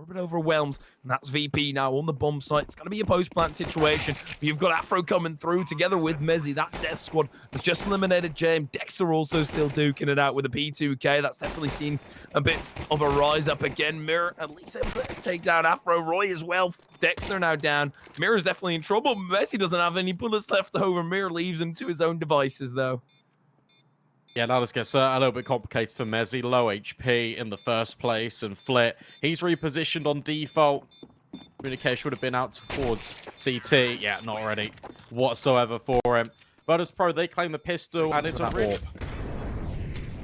bit overwhelmed. And that's VP now on the bomb site. It's going to be a post-plant situation. You've got Afro coming through together with Mezzy. That death squad has just eliminated James. Dexter also still duking it out with a P2K. That's definitely seen a bit of a rise up again. Mirror at least able to take down Afro. Roy as well. Dexter now down. Mirror's definitely in trouble. Mezzy doesn't have any bullets left over. Mirror leaves him to his own devices, though. Yeah, now this gets a little bit complicated for Mezzy. Low HP in the first place, and Flit, he's repositioned on default. Communication would have been out towards CT. Yeah, not ready whatsoever for him. Virtus.pro, they claim the pistol, and it's a rip.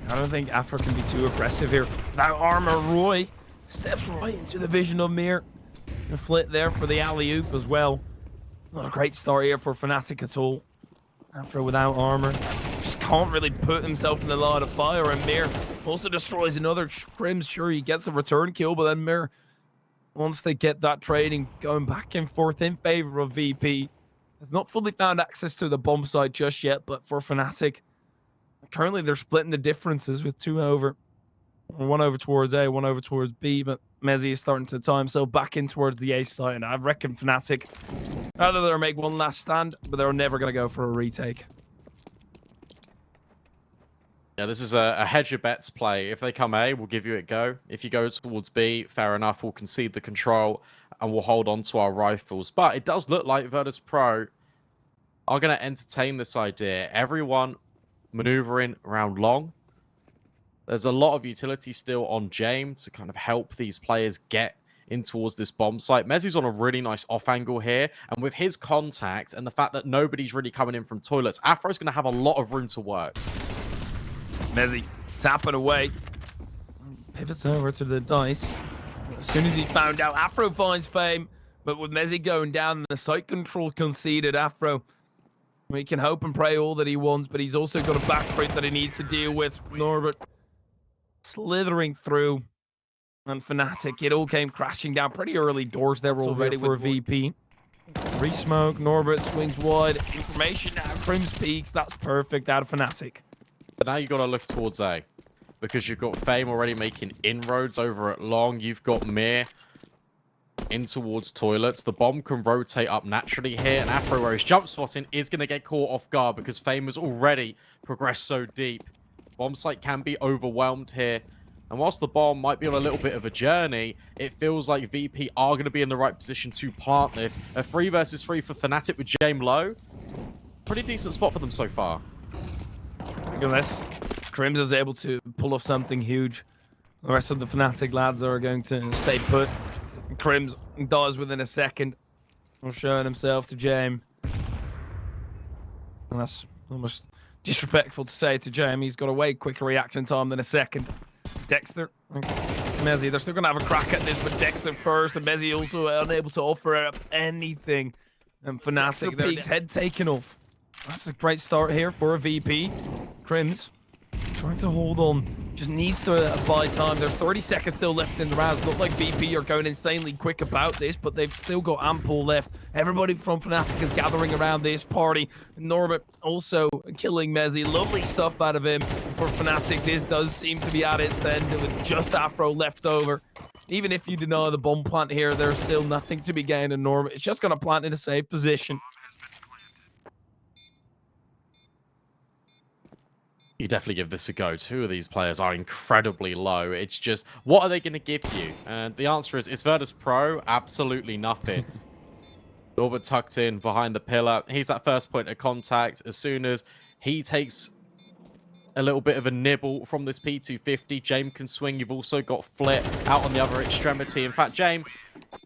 I don't think Afro can be too aggressive here. Without armor, Roy steps right into the vision of Mir. And Flit there for the alley-oop as well. Not a great start here for Fnatic at all. Afro without armor. Just can't really put himself in the line of fire, and Mir also destroys another Crims. Sure, he gets a return kill, but then Mir, once they get that trading going back and forth in favor of VP, has not fully found access to the bomb site just yet, but for Fnatic, currently they're splitting the differences with two over. One over towards A, one over towards B, but Mezzy is starting to time so back in towards the A side, and I reckon Fnatic, either they'll make one last stand, but they're never going to go for a retake. Yeah, this is a hedge your bets play. If they come A, we'll give you a go. If you go towards B, fair enough, we'll concede the control and we'll hold on to our rifles. But it does look like Virtus.pro are going to entertain this idea. Everyone maneuvering around long. There's a lot of utility still on James to kind of help these players get in towards this bomb site. Mezzy's on a really nice off angle here, and with his contact and the fact that nobody's really coming in from toilets, Afro's going to have a lot of room to work. Mezzy tapping away. Pivots over to the dice. As soon as he found out, Afro finds fame, but with Mezzy going down, the site control conceded. Afro, he can hope and pray all that he wants, but he's also got a backbreak that he needs to deal with. Norbert slithering through, and Fnatic, it all came crashing down pretty early doors there already for VP. Re-smoke, Norbert swings wide, information now, Crims peaks, that's perfect out of Fnatic. But now you've got to look towards A, because you've got Fame already making inroads over at long. You've got Mir in towards toilets. The bomb can rotate up naturally here, and Afro, where he's jump spotting, is going to get caught off guard because Fame has already progressed so deep. Bomb site can be overwhelmed here. And whilst the bomb might be on a little bit of a journey, it feels like VP are going to be in the right position to plant this. A 3 versus 3 for Fnatic with James low. Pretty decent spot for them so far. Look at this. Crims is able to pull off something huge. The rest of the Fnatic lads are going to stay put. Crims dies within a second of showing himself to James. And that's almost disrespectful to say to James. He's got a way quicker reaction time than a second. Dexter, Mezzy, they're still going to have a crack at this, but Dexter first, and Mezzy also unable to offer up anything. And Fnatic, their head taken off. That's a great start here for a VP. Crims trying to hold on. Just needs to buy time. There's 30 seconds still left in the rounds. Look like VP are going insanely quick about this, but they've still got ample left. Everybody from Fnatic is gathering around this party. Norbert also killing Mezzy. Lovely stuff out of him. For Fnatic, this does seem to be at its end with just Afro left over. Even if you deny the bomb plant here, there's still nothing to be gained in Norbert. It's just going to plant in a safe position. You definitely give this a go. Two of these players are incredibly low. It's just, what are they going to give you? And the answer is Virtus.pro, absolutely nothing. Norbert tucked in behind the pillar. He's that first point of contact. As soon as he takes a little bit of a nibble from this P250, James can swing. You've also got Flit out on the other extremity. In fact, James,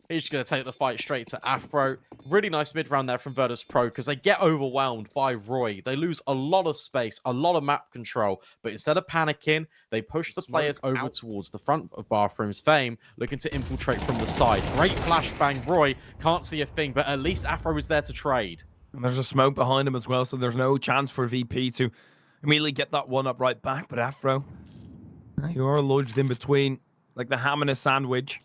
he's just going to take the fight straight to Afro. Really nice mid-round there from Virtus.pro because they get overwhelmed by Roy. They lose a lot of space, a lot of map control, but instead of panicking, they push the players over towards the front of Bathrooms. Fame looking to infiltrate from the side. Great flashbang. Roy can't see a thing, but at least Afro is there to trade. And there's a smoke behind him as well, so there's no chance for VP to immediately get that one up right back. But Afro, you are lodged in between like the ham and a sandwich.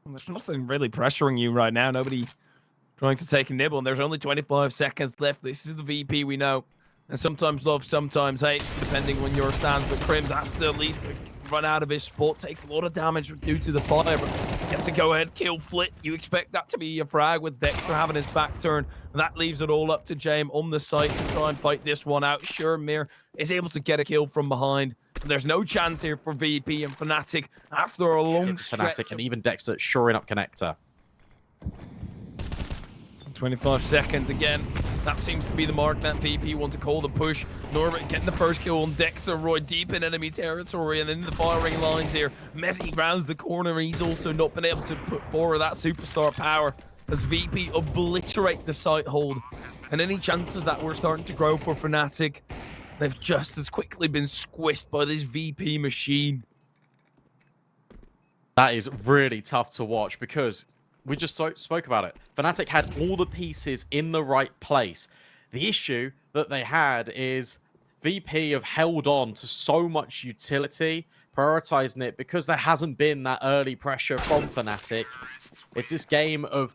There's nothing really pressuring you right now. Nobody trying to take a nibble. And there's only 25 seconds left. This is the VP we know. And sometimes love, sometimes hate, depending on your stance. But Crims has to at least run out of his spot. Takes a lot of damage due to the fire, but gets a go-ahead kill. Flit, you expect that to be a frag with Dexter having his back turned. And that leaves it all up to James on the site to try and fight this one out. Sure, Mir is able to get a kill from behind. But there's no chance here for VP and Fnatic after a long stretch. Fnatic and even Dexter shoring up connector. 25 seconds again. That seems to be the mark that VP want to call the push. Norbert getting the first kill on Dexter. Roy deep in enemy territory and in the firing lines here. Messi rounds the corner. He's also not been able to put forward that superstar power as VP obliterate the site hold. And any chances that we're starting to grow for Fnatic, they've just as quickly been squished by this VP machine. That is really tough to watch because we just spoke about it. Fnatic had all the pieces in the right place. The issue that they had is VP have held on to so much utility, prioritizing it because there hasn't been that early pressure from Fnatic. It's this game of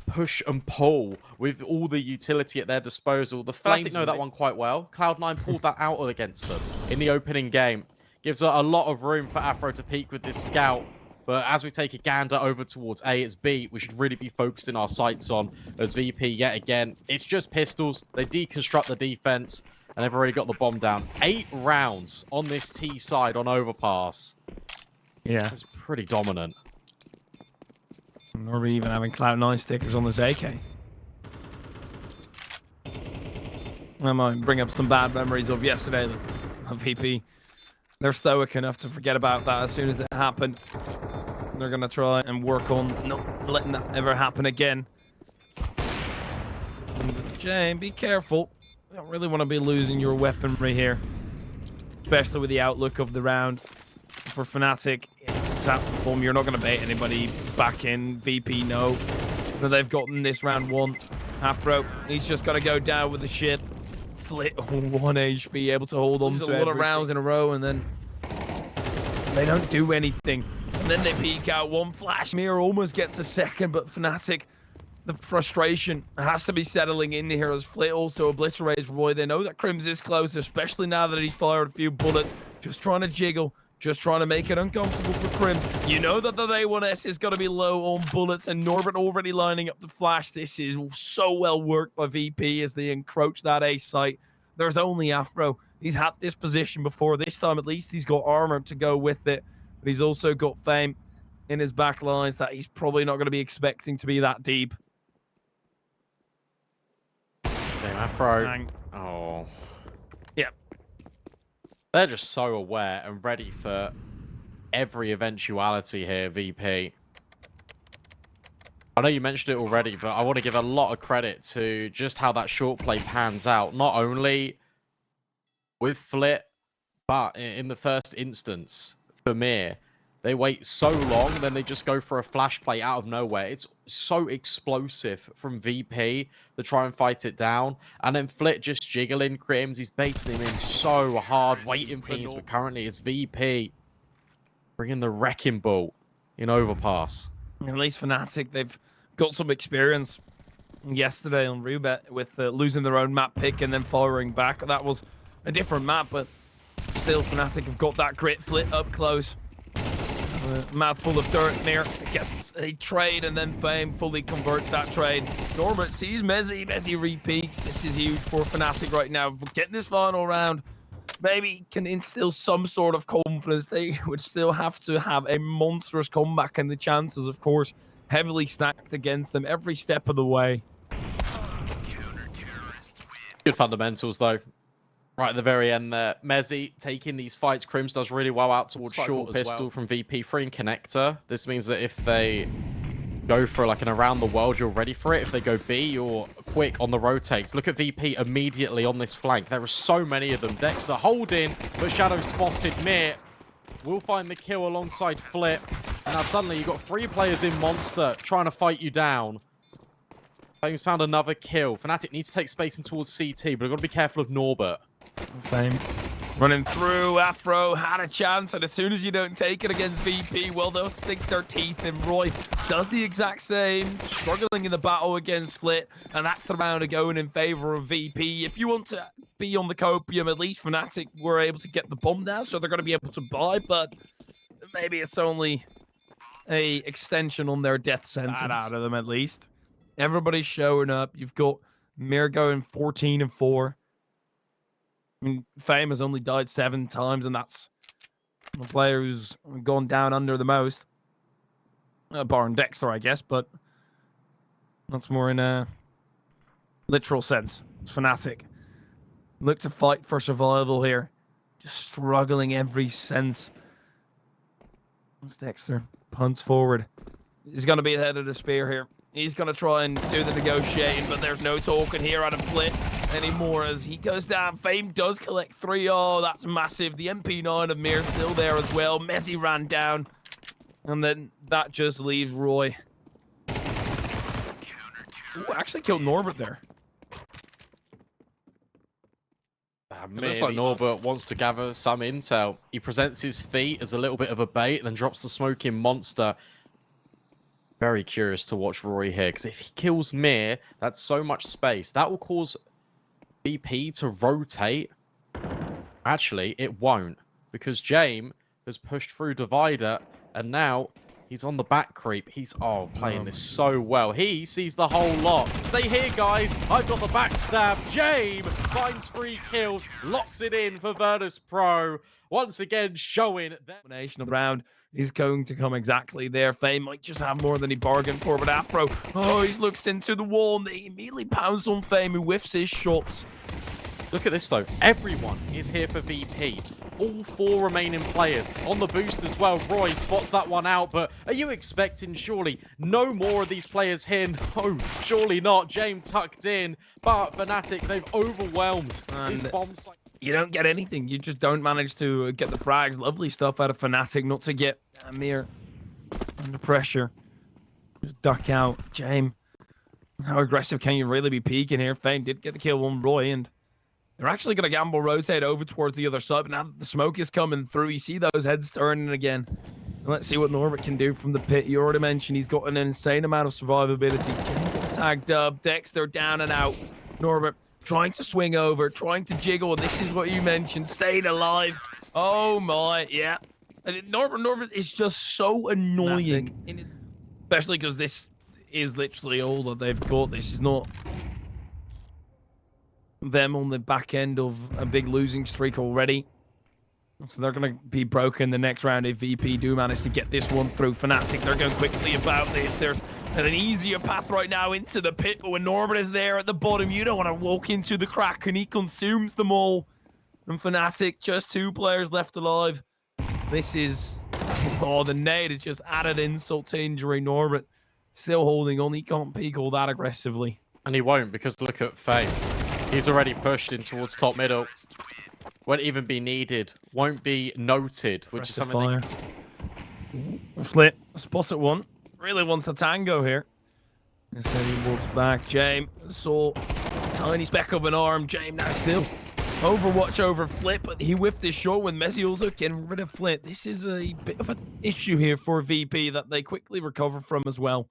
push and pull with all the utility at their disposal. The Fnatic know that one quite well. Cloud9 pulled that out against them in the opening game. Gives a lot of room for Afro to peek with this scout. But as we take a gander over towards A, it's B, we should really be focusing our sights on as VP yet again. It's just pistols. They deconstruct the defense, and they've already got the bomb down. 8 rounds on this T side on overpass. Yeah. That's pretty dominant. Or even having Cloud9 stickers on this AK. I might bring up some bad memories of yesterday. The VP, they're stoic enough to forget about that as soon as it happened. They're going to try and work on not letting that ever happen again. Jane, be careful. You don't really want to be losing your weaponry here. Especially with the outlook of the round. For Fnatic, it's out the form. You're not going to bait anybody back in. VP, no. So they've gotten this round 1. Afro, he's just got to go down with the shit. Flit on 1 HP, able to hold on to a lot of rounds in a row, and then they don't do anything. And then they peek out. One flash. Mir almost gets a second, but Fnatic, the frustration has to be settling in here as Flit also obliterates Roy. They know that Crims is close, especially now that he's fired a few bullets. Just trying to jiggle, just trying to make it uncomfortable for Crims. You know that the A1S is going to be low on bullets, and Norbert already lining up the flash. This is so well worked by VP as they encroach that A site. There's only Afro. He's had this position before. This time, at least, he's got armor to go with it. But he's also got Fame in his back lines that he's probably not going to be expecting to be that deep. Damn, Afro. Oh. Yep. They're just so aware and ready for every eventuality here, VP. I know you mentioned it already, but I want to give a lot of credit to just how that short play pans out. Not only with Flit, but in the first instance, for Mir, they wait so long, then they just go for a flash play out of nowhere. It's so explosive from VP to try and fight it down. And then Flit just jiggling Crims. He's baiting him in so hard, waiting for things. But currently it's VP bringing the wrecking ball in overpass. At least Fnatic, they've got some experience yesterday on Rubet with losing their own map pick and then firing back. That was a different map, but still Fnatic have got that grit. Flit up close. Mouthful of dirt. Mir gets a trade and then Fame fully converts that trade. Norbert sees Messi. Messi repeats. This is huge for Fnatic right now. Getting this final round, maybe can instill some sort of confidence. They would still have to have a monstrous comeback, and the chances, of course, heavily stacked against them every step of the way. Good fundamentals, though. Right at the very end there. Messi taking these fights. Crims does really well out towards short pistol from VP. Free and connector. This means that if they go for like an around the world, you're ready for it. If they go B, you're quick on the rotates. Look at VP immediately on this flank. There are so many of them. Dexter holding, but Shadow spotted. Mir will find the kill alongside Flip. And now suddenly you've got 3 players in Monster trying to fight you down. Fame's found another kill. Fnatic needs to take space in towards CT, but I've got to be careful of Norbert. Fame Running through, Afro had a chance, and as soon as you don't take it against VP, well, they'll sink their teeth in. Roy does the exact same, struggling in the battle against Flit, and that's the round of going in favor of VP. If you want to be on the copium, at least Fnatic were able to get the bomb down, so they're going to be able to buy, but maybe it's only a extension on their death sentence. Out of them, at least. Everybody's showing up. You've got Mir going 14-4. I mean, Fame has only died 7 times, and that's the player who's gone down under the most. Barring Dexter, I guess, but that's more in a literal sense. Fnatic look to fight for survival here. Just struggling every sense. As Dexter punts forward. He's going to be the head of the spear here. He's going to try and do the negotiating, but there's no talking here out of Flit anymore as he goes down. Fame does collect 3. Oh, that's massive. The MP9 of Mir still there as well. Messi ran down. And then that just leaves Roy. Ooh, actually killed Norbert there. It looks like Norbert wants to gather some intel. He presents his feet as a little bit of a bait, then drops the smoking monster. Very curious to watch Roy here, because if he kills Mir, that's so much space. That will cause BP to rotate. Actually, it won't, because James has pushed through Divider, and now he's on the back creep. He's, playing this so well. He sees the whole lot. Stay here, guys. I've got the backstab. James finds 3 kills, locks it in for Virtus.pro. Once again, showing that combination of the round is going to come exactly there. Fame might just have more than he bargained for, but Afro, he looks into the wall, and he immediately pounds on Fame, who whiffs his shots. Look at this, though. Everyone is here for VP. All 4 remaining players on the boost as well. Roy spots that one out, but are you expecting, surely, no more of these players here? No, surely not. James tucked in, but Fnatic, they've overwhelmed this bomb site. You don't get anything. You just don't manage to get the frags. Lovely stuff out of Fnatic, not to get Mir under pressure. Just duck out. James, how aggressive can you really be peeking here? Fame did get the kill on Roy, and they're actually going to gamble rotate over towards the other side, but now that the smoke is coming through, you see those heads turning again. And let's see what Norbert can do from the pit. You already mentioned he's got an insane amount of survivability. Tagged up, Dexter down and out. Norbert trying to swing over, trying to jiggle, and this is what you mentioned, staying alive. Oh my, yeah. And Norbert is just so annoying, especially because this is literally all that they've got. This is not them on the back end of a big losing streak already. So they're going to be broken the next round if VP do manage to get this one through. Fnatic, they're going quickly about this. There's an easier path right now into the pit, but when Norbert is there at the bottom, you don't want to walk into the crack, and he consumes them all. And Fnatic, just 2 players left alive. This is... the nade is just added insult to injury. Norbert still holding on. He can't peek all that aggressively. And he won't, because look at Fame. He's already pushed in towards top middle. Won't even be needed. Won't be noted, which is something Flit spots at one. Really wants the tango here. Instead he walks back. James saw a tiny speck of an arm. James now still overwatch over Flit, but he whiffed his shot when Messi also getting rid of Flit. This is a bit of an issue here for VP that they quickly recover from as well.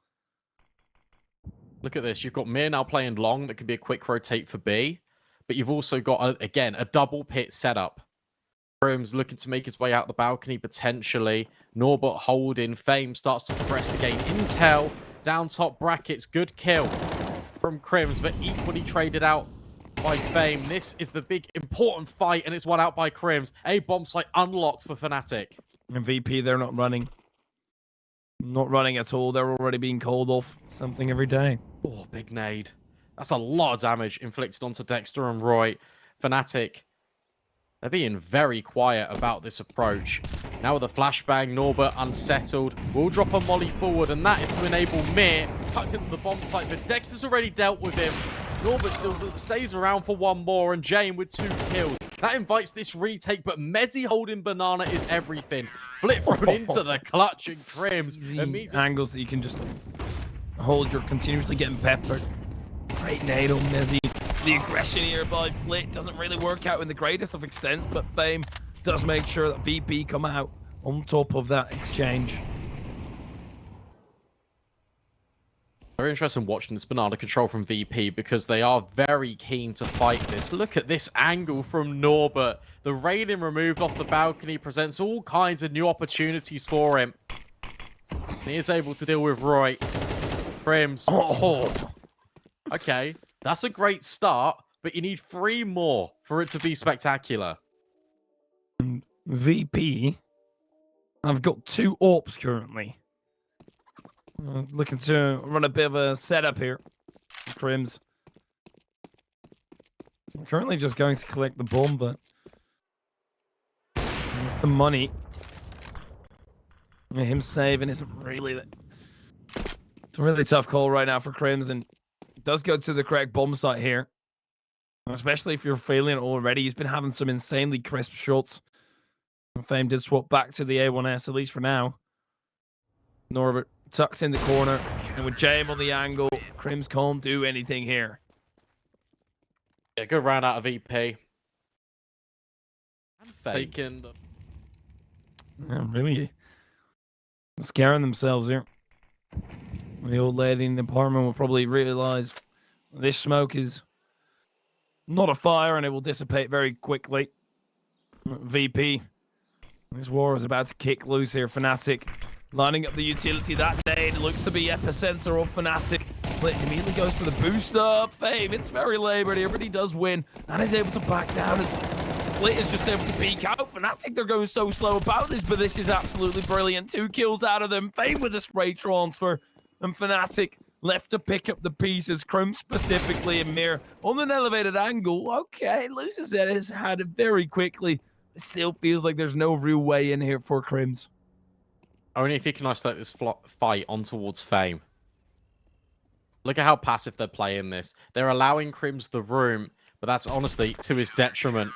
Look at this. You've got Mir now playing long. That could be a quick rotate for B. But you've also got, again, a double pit setup. Crim's looking to make his way out the balcony, potentially. Norbert holding. Fame starts to progress to gain intel. Down top brackets. Good kill from Crims, but equally traded out by Fame. This is the big, important fight, and it's won out by Crims. A bomb site unlocked for Fnatic. And VP, they're not running. Not running at all. They're already being called off something every day. Oh, big nade. That's a lot of damage inflicted onto Dexter and Roy. Fnatic, they're being very quiet about this approach. Now with a flashbang, Norbert unsettled. Will drop a molly forward, and that is to enable Mir. Tucked into the bomb site, but Dexter's already dealt with him. Norbert still stays around for one more, and Jane with 2 kills. That invites this retake, but Mezzi holding banana is everything. Flip thrown into the clutch, and Crims immediately... Angles that you can just hold, you're continuously getting peppered. Great nade on Mezzi. The aggression here by Flit doesn't really work out in the greatest of extents, but Fame does make sure that VP come out on top of that exchange. Very interesting watching this banana control from VP because they are very keen to fight this. Look at this angle from Norbert. The railing removed off the balcony presents all kinds of new opportunities for him. He is able to deal with Roy. Crims. Oh. Okay, that's a great start, but you need 3 more for it to be spectacular. VP, I've got 2 AWPs currently. Looking to run a bit of a setup here. Crims. I'm currently just going to collect the bomb, but the money. Him saving isn't really that. It's a really tough call right now for Crims, and does go to the correct bomb site here. Especially if you're feeling it already. He's been having some insanely crisp shots. Fame did swap back to the A1S, at least for now. Norbert tucks in the corner, and with James on the angle, Crims can't do anything here. Yeah, good round out of VP. And faking. Yeah, really scaring themselves here. The old lady in the apartment will probably realize this smoke is not a fire and it will dissipate very quickly. VP. This war is about to kick loose here. Fnatic lining up the utility that day. It looks to be epicenter of Fnatic. Flit immediately goes for the boost up. Fame, it's very labored here, but he does win and is able to back down as Flit is just able to peek out. Fnatic, they're going so slow about this, but this is absolutely brilliant. 2 kills out of them. Fame with a spray transfer, and Fnatic left to pick up the pieces. Crim specifically, and Mir on an elevated angle. Okay, loses his head very quickly. It still feels like there's no real way in here for Crims. Only if he can isolate this fight on towards Fame. Look at how passive they're playing this. They're allowing Crims the room, but that's honestly to his detriment.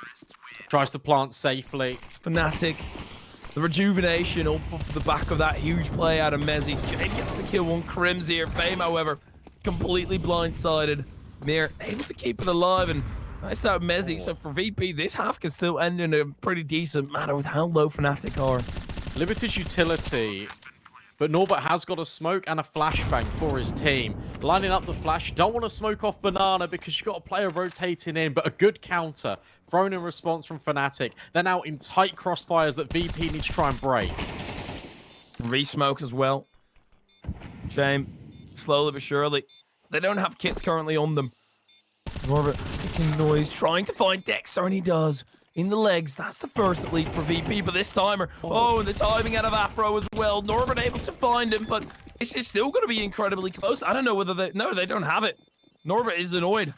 Tries to plant safely. Fnatic, the rejuvenation off the back of that huge play out of Mezzi. Jay gets the kill on Crims here. Fame, however, completely blindsided. Mir able to keep it alive, and nice out Mezzi. So for VP, this half can still end in a pretty decent manner with how low Fnatic are. Limited utility, but Norbert has got a smoke and a flashbang for his team. Lining up the flash, don't want to smoke off Banana because you've got a player rotating in, but a good counter thrown in response from Fnatic. They're now in tight crossfires that VP needs to try and break. Re-smoke as well. Shame, slowly but surely. They don't have kits currently on them. Norbert making noise, trying to find Dexter, and he does. In the legs, that's the first at least for VP, but this timer, oh, and the timing out of Afro as well. Norbert able to find him, but this is still going to be incredibly close. I don't know whether they, no, they don't have it. Norbert is annoyed.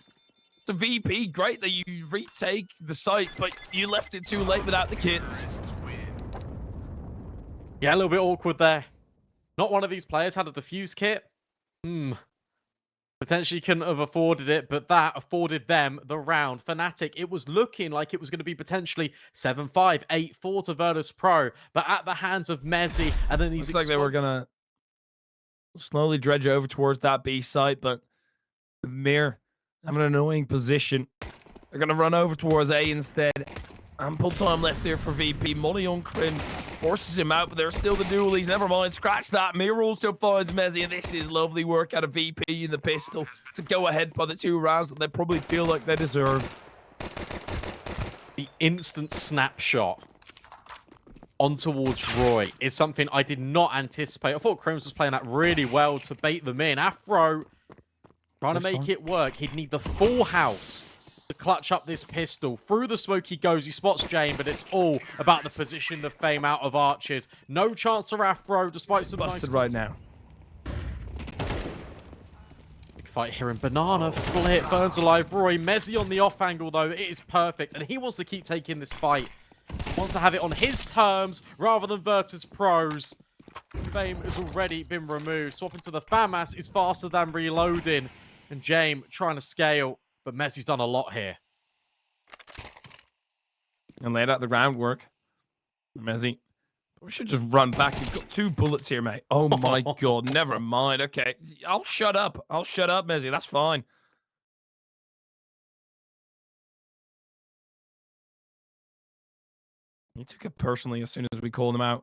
So VP, great that you retake the site, but you left it too late without the kits. Yeah, a little bit awkward there. Not one of these players had a defuse kit. Potentially couldn't have afforded it, but that afforded them the round. Fnatic, it was looking like it was going to be potentially 7-5, 8-4 to Virtus.pro, but at the hands of Mezzi, and then these... Looks like they were going to slowly dredge over towards that B site, but Mir having an annoying position. They're going to run over towards A instead. Ample time left here for VP. Money on Crims forces him out, but there's still the dualies. Never mind, scratch that. Mir also finds Mezzi, and this is lovely work out of VP in the pistol to go ahead by the 2 rounds that they probably feel like they deserve. The instant snapshot on towards Roy is something I did not anticipate. I thought Crims was playing that really well to bait them in. Afro trying to make it work. He'd need the full house to clutch up this pistol. Through the smoke he goes. He spots Jane, but it's all about the position of Fame out of arches. No chance for Afro, despite some busted nice right now. Big fight here in Banana. Flit burns alive. Roy Mezzi on the off angle, though. It is perfect, and he wants to keep taking this fight. Wants to have it on his terms rather than Virtus.pro's. Fame has already been removed. Swapping to the FAMAS is faster than reloading. And James trying to scale. But Messi's done a lot here. And laid out the groundwork. Mezzi. We should just run back. He's got 2 bullets here, mate. Oh my god. Never mind. Okay. I'll shut up. I'll shut up, Mezzi. That's fine. He took it personally as soon as we called him out.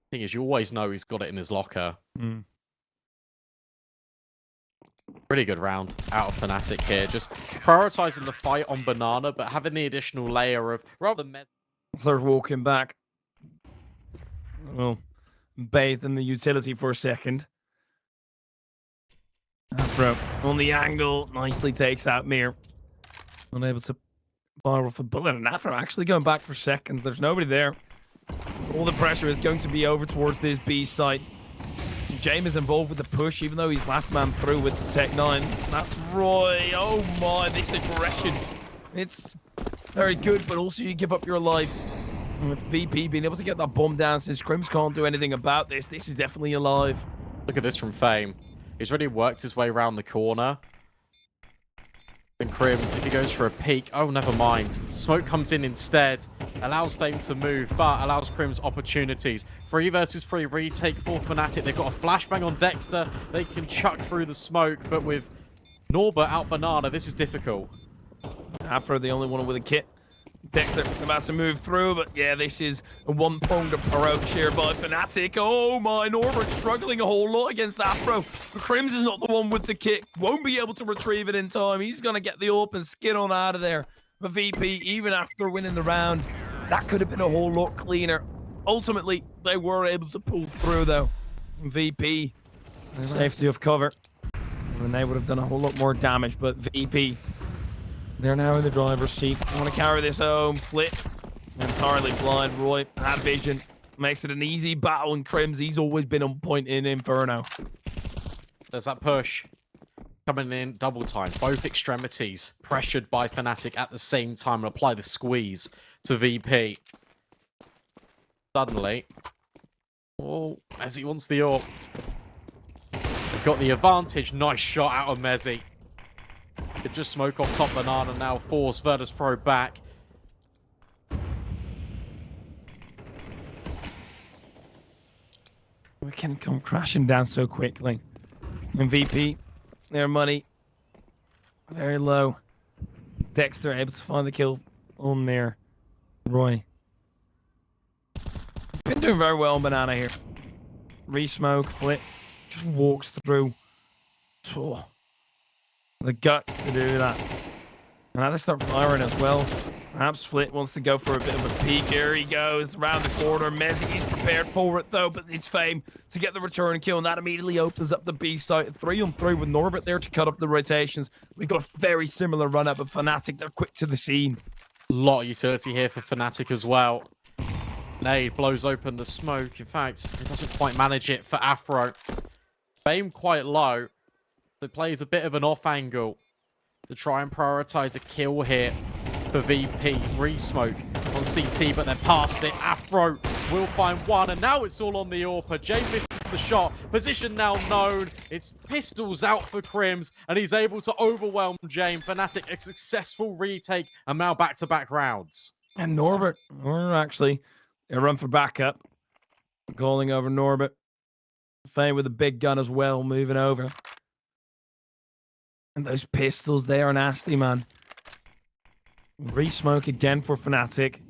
Thing is, you always know he's got it in his locker. Pretty good round out of Fnatic here. Just prioritizing the fight on Banana, but having the additional layer of rather than They're walking back. Well, bathe in the utility for a second. Afro on the angle nicely takes out Mir. Unable to fire off a bullet, and Afro actually going back for seconds. There's nobody there. All the pressure is going to be over towards this B site. James is involved with the push, even though he's last man through with the Tech 9. That's Roy. Oh my, this aggression. It's very good, but also you give up your life. And with VP being able to get that bomb down, since Crims can't do anything about this, this is definitely alive. Look at this from Fame. He's already worked his way around the corner. And Crims, if he goes for a peek, oh, never mind. Smoke comes in instead, allows Fame to move, but allows Crims opportunities. 3 versus 3 retake for Fnatic. They've got a flashbang on Dexter. They can chuck through the smoke, but with Norbert out Banana, this is difficult. Afro, the only one with a kit. Dexter about to move through, but yeah, this is a one-pronged approach here by Fnatic. Oh my, Norbert struggling a whole lot against Afro. Crims is not the one with the kit. Won't be able to retrieve it in time. He's going to get the open skin on out of there. But VP, even after winning the round, that could have been a whole lot cleaner. Ultimately, they were able to pull through, though. VP, safety of cover. And they would have done a whole lot more damage, but VP... they're now in the driver's seat. I want to carry this home. Flip. Entirely blind. Roy, that vision. Makes it an easy battle. And Crims, he's always been on point in Inferno. There's that push. Coming in double time. Both extremities pressured by Fnatic at the same time. And apply the squeeze to VP. Suddenly. Oh, Mezzy wants the AWP. They've got the advantage. Nice shot out of Mezzy. Could just smoke off top Banana now, force Virtus.pro back. We can come crashing down so quickly. And VP, their money, very low. Dexter able to find the kill on there. Roy. Been doing very well on Banana here. Re-smoke, flip, just walks through. Oh. The guts to do that. And now they start firing as well. Perhaps Flit wants to go for a bit of a peek. Here he goes around the corner. Mezzy, he's prepared for it though, but it's Fame to get the return kill, and that immediately opens up the B site. 3-on-3 with Norbert there to cut up the rotations. We've got a very similar run up of Fnatic. They're quick to the scene. A lot of utility here for Fnatic as well. Nade blows open the smoke. In fact, he doesn't quite manage it for Afro. Fame quite low. So plays a bit of an off angle to try and prioritize a kill here for VP. Re-smoke on CT, but they're past it. Afro will find one, and now it's all on the AWP. Jay misses the shot. Position now known. It's pistols out for Crims, and he's able to overwhelm Jay. Fnatic, a successful retake, and now back-to-back rounds. And Norbert, or actually, a run for backup. Calling over Norbert. Fame with a big gun as well, moving over. And those pistols, they are nasty, man. Re-smoke again for Fnatic.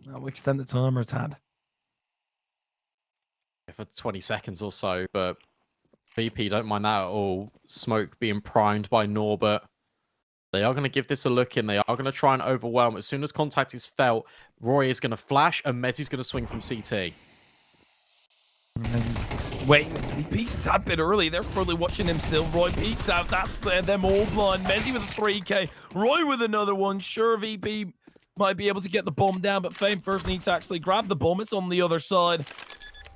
That will extend the timer it's had. For 20 seconds or so, but VP don't mind that at all. Smoke being primed by Norbert. They are going to give this a look in. They are going to try and overwhelm. As soon as contact is felt, Roy is going to flash, and Mezzy's going to swing from CT. Wait, he peeks a tad bit early. They're probably watching him still. Roy peeks out. That's them all blind. Mezzy with a 3K. Roy with another one. Sure, VP might be able to get the bomb down, but Fame first needs to actually grab the bomb. It's on the other side.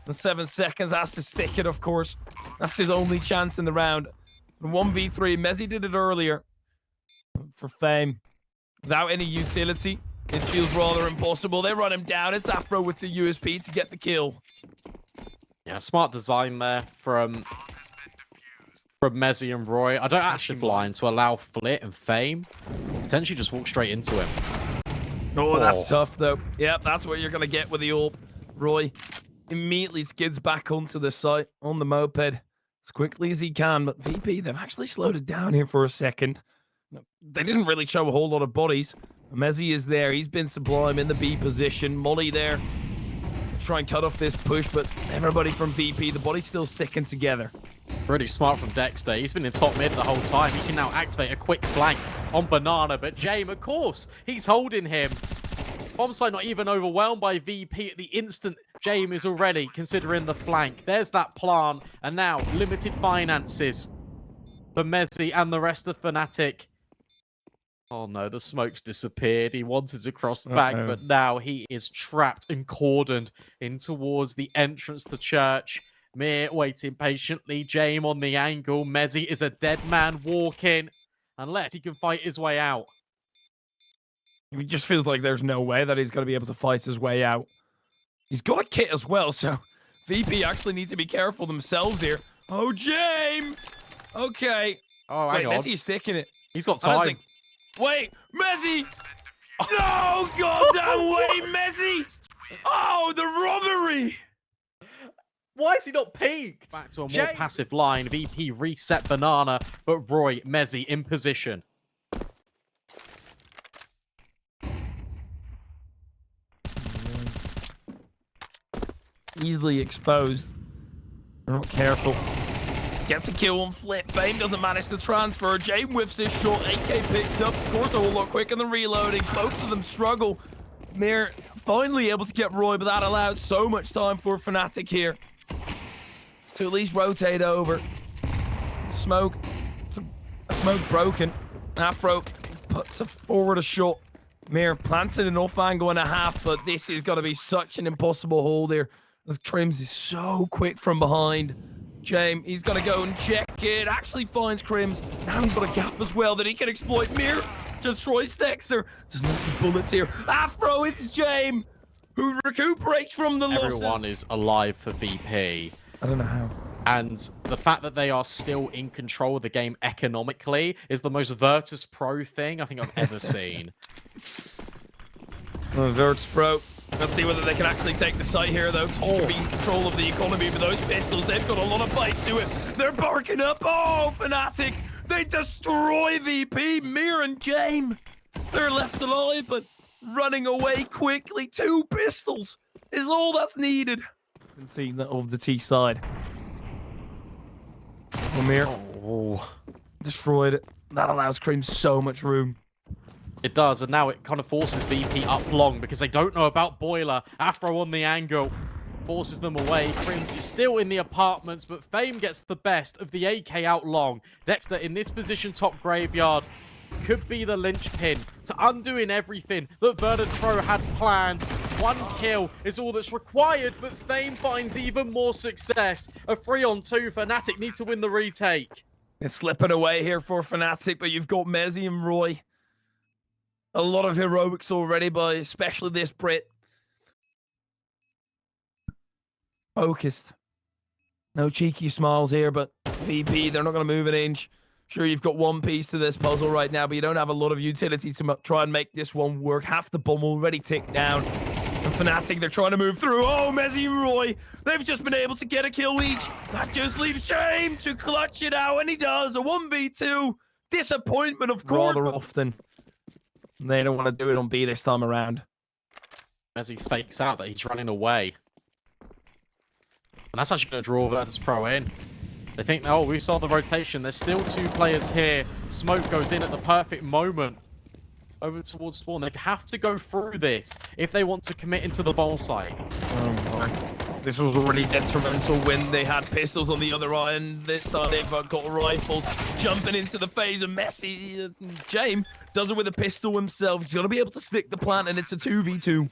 The 7 seconds has to stick it, of course. That's his only chance in the round. 1v3. Mezzy did it earlier for Fame. Without any utility, this feels rather impossible. They run him down. It's Afro with the USP to get the kill. Yeah, smart design there from Mezzy and Roy. I don't actually fly to allow Flit and Fame to potentially just walk straight into him. Oh, that's tough, though. Yep, that's what you're going to get with the AWP. Roy immediately skids back onto the site on the moped as quickly as he can. But VP, they've actually slowed it down here for a second. They didn't really show a whole lot of bodies. mejores is there. He's been sublime in the B position. Molly there. Try and cut off this push, but everybody from VP, the body's still sticking together. Really smart from Dexter. He's been in top mid the whole time. He can now activate a quick flank on Banana, but James, of course, he's holding him. Bombsite not even overwhelmed by VP at the instant. James is already considering the flank. There's that plant, and now limited finances for mejores and the rest of Fnatic. Oh no, the smoke's disappeared. He wanted to cross back, but now he is trapped and cordoned in towards the entrance to church. Mir waiting patiently. James on the angle. mejores is a dead man walking, unless he can fight his way out. It just feels like there's no way that he's going to be able to fight his way out. He's got a kit as well, so VP actually need to be careful themselves here. Oh, James! Okay. Oh, hang on. mejores sticking it. He's got time. Wait, mejores! No, goddamn way, mejores! Oh, the robbery! Why is he not peaked? Back to a more passive line. VP reset Banana, but Roy, mejores in position. Easily exposed. They're not careful. Gets a kill on Flip. Fame doesn't manage to transfer. James whiffs his short. AK picks up. Scores a whole lot quicker than reloading. Both of them struggle. They're finally able to get Roy, but that allows so much time for Fnatic here to at least rotate over. Smoke. Smoke broken. Afro puts forward a shot. Mir planted an off angle and a half, but this is going to be such an impossible hold here, as Crims is so quick from behind. James, he's going to go and check it. Actually finds Crims. Now he's got a gap as well that he can exploit. Mir destroys Dexter. Doesn't have the bullets here. Afro, it's James who recuperates from the losses. Everyone is alive for VP. I don't know how. And the fact that they are still in control of the game economically is the most Virtus.pro thing I think I've ever seen. Virtus.pro. Let's see whether they can actually take the site here, though. You can be in control of the economy with those pistols. They've got a lot of bite to it. They're barking up. Oh, Fnatic. They destroy VP. Mir and James. They're left alive, but running away quickly. 2 pistols is all that's needed. You can see that of the T side. Mir destroyed it. That allows Cream so much room. It does, and now it kind of forces VP up long because they don't know about Boiler. Afro on the angle forces them away. Crims is still in the apartments, but Fame gets the best of the AK out long. Dexter in this position, top graveyard, could be the linchpin to undoing everything that Virtus.pro had planned. 1 kill is all that's required, but Fame finds even more success. A 3-on-2. Fnatic need to win the retake. It's slipping away here for Fnatic, but you've got mejores and Roy. A lot of heroics already, but especially this Brit. Focused. No cheeky smiles here, but VP, they're not going to move an inch. Sure, you've got 1 piece to this puzzle right now, but you don't have a lot of utility to try and make this one work. Half the bomb already ticked down. And Fnatic, they're trying to move through. Oh, mejores and Roy, they've just been able to get a kill each. That just leaves James to clutch it out, and he does. A 1v2. Disappointment, of course. Rather often. They don't want to do it on B this time around. As he fakes out that he's running away. And that's actually going to draw Virtus.pro in. They think, oh, we saw the rotation. There's still 2 players here. Smoke goes in at the perfect moment. Over towards spawn. They have to go through this if they want to commit into the bowl site. Oh my. This was already detrimental when they had pistols on the other end. This time they've got rifles jumping into the phase of mejores. James does it with a pistol himself. He's got to be able to stick the plant, and it's a 2v2.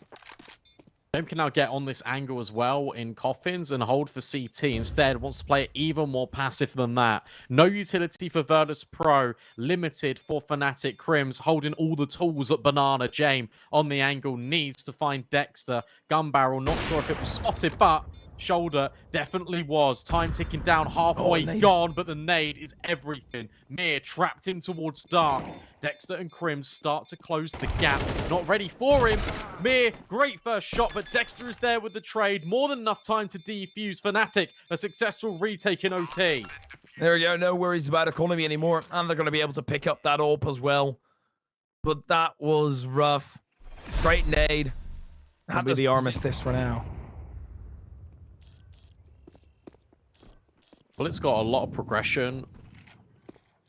James can now get on this angle as well in coffins and hold for CT. Instead, wants to play it even more passive than that. No utility for Virtus.pro. Limited for Fnatic. Crims holding all the tools at Banana. James on the angle needs to find Dexter. Gun barrel, not sure if it was spotted, but shoulder definitely was. Time ticking down, halfway gone, but the nade is everything. Mir trapped him towards dark. Dexter and Crims start to close the gap. Not ready for him. Mir, great first shot, but Dexter is there with the trade. More than enough time to defuse. Fnatic, a successful retake in OT. There we go. No worries about economy anymore. And they're going to be able to pick up that AWP as well. But that was rough. Great nade. That'll be the armistice for now. Well, it's got a lot of progression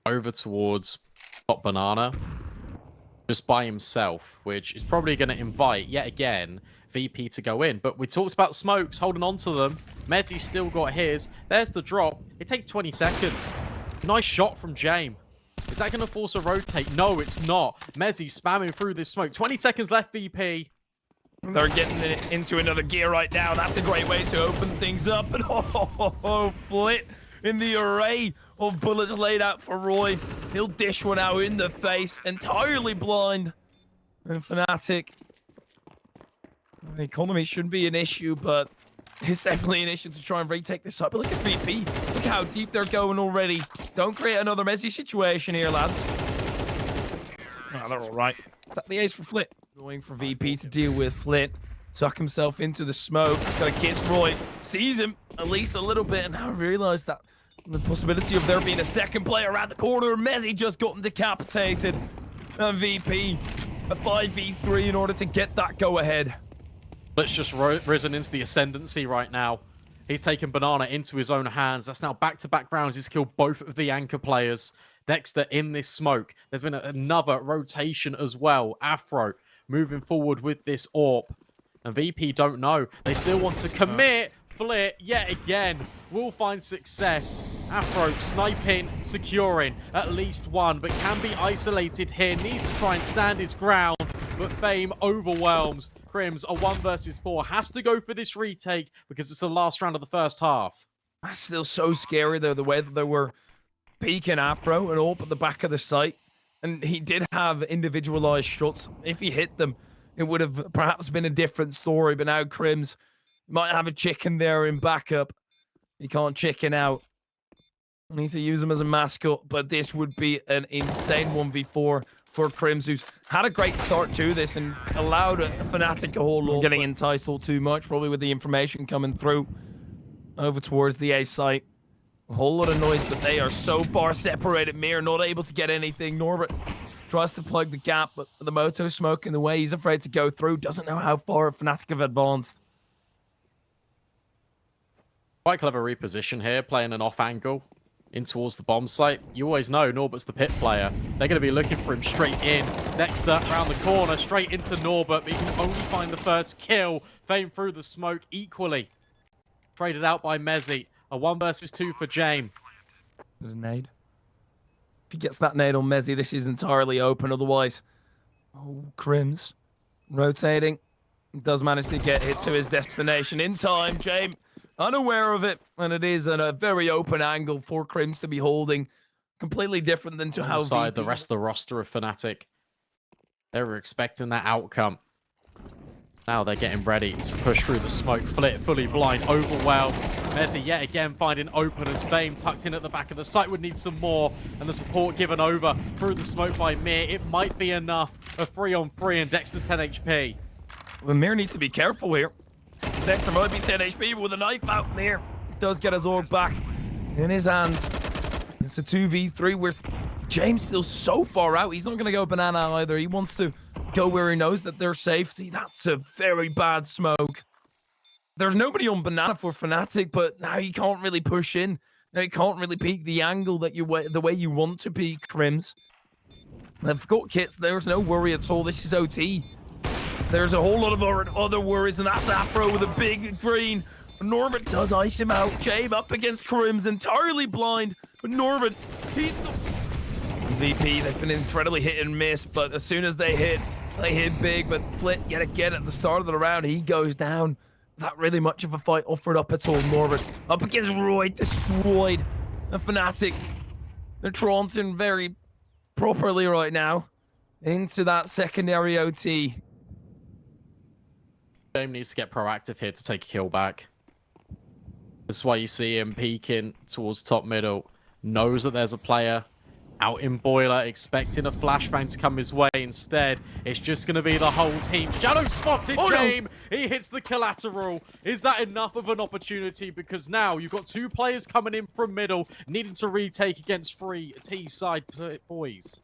over towards top banana just by himself, which is probably going to invite, yet again, VP to go in. But we talked about smokes, holding on to them. Mezzi's still got his. There's the drop. It takes 20 seconds. Nice shot from James. Is that going to force a rotate? No, it's not. Mezzi spamming through this smoke. 20 seconds left, VP. They're getting into another gear right now. That's a great way to open things up. And Flit in the array of bullets laid out for Roy. He'll dish one out in the face. Entirely blind. And Fnatic. The economy shouldn't be an issue, but it's definitely an issue to try and retake this side. But look at VP. Look how deep they're going already. Don't create another messy situation here, lads. Oh, they're all right. Is that the ace for Flit? Going for VP to deal with Flit. Tuck himself into the smoke. He's got to kiss Roy. Sees him at least a little bit. And now realized that the possibility of there being a second player around the corner. Mezzi just gotten decapitated. And VP, a 5v3 in order to get that go-ahead. Let's just risen into the ascendancy right now. He's taken Banana into his own hands. That's now back-to-back rounds. He's killed both of the anchor players. Dexter in this smoke. There's been another rotation as well. Afro moving forward with this AWP. And VP don't know. They still want to commit. Flit, yet again, will find success. Afro sniping, securing at least one, but can be isolated here. Needs to try and stand his ground, but Fame overwhelms. Crims, a 1 versus 4. Has to go for this retake because it's the last round of the first half. That's still so scary, though, the way that they were peeking Afro and AWP at the back of the site. And he did have individualized shots. If he hit them, it would have perhaps been a different story. But now Crims might have a chicken there in backup. He can't chicken out. I need to use him as a mascot, but this would be an insane 1v4 for Crims, who's had a great start to this and allowed a Fnatic a whole lot. Getting enticed all too much, probably with the information coming through over towards the A site. A whole lot of noise, but they are so far separated. Mir not able to get anything. Norbert tries to plug the gap, but the Moto smoke in the way. He's afraid to go through. Doesn't know how far Fnatic have advanced. Quite clever reposition here, playing an off angle in towards the bomb site. You always know Norbert's the pit player. They're going to be looking for him straight in. Dexter around the corner, straight into Norbert, but he can only find the first kill. Fame through the smoke equally. Traded out by Mezzi. A 1 versus 2 for James. A nade. If he gets that nade on Mezzi, this is entirely open. Otherwise, oh, Crims rotating. Does manage to get hit to his destination in time. James unaware of it, and it is a very open angle for Crims to be holding. Completely different than to how the rest of the roster of Fnatic. They were expecting that outcome. Now they're getting ready to push through the smoke. Flit fully blind, overwhelmed. Mezzi yet again finding open as Fame tucked in at the back of the site would need some more. And the support given over through the smoke by Mir. It might be enough. A 3-on-3 and Dexter's 10 HP. Well, Mir needs to be careful here. Dexter might be 10 HP, but with a knife out there, he does get his orb back in his hands. It's a 2v3 with James still so far out. He's not going to go banana either. He wants to go where he knows that they're safe. See, that's a very bad smoke. There's nobody on banana for Fnatic, but now you can't really push in. Now you can't really peek the angle that the way you want to peek, Crims. They've got kits. There's no worry at all. This is OT. There's a whole lot of other worries, and that's Afro with a big green. Norbert does ice him out. James up against Crims, entirely blind. But Norbert, he's the VP. They've been incredibly hit and miss, but as soon as they hit big. But Flit, yet again, at the start of the round, he goes down. Not really much of a fight offered up at all. Norbert up against Roy, destroyed. And Fnatic, they're trancing very properly right now into that secondary OT. James needs to get proactive here to take a kill back. This is why you see him peeking towards top middle. Knows that there's a player Out in Boiler, expecting a flashbang to come his way. Instead, it's just going to be the whole team. Shadow spotted James. No. He hits the collateral. Is that enough of an opportunity? Because now you've got 2 players coming in from middle, needing to retake against 3 T-side boys.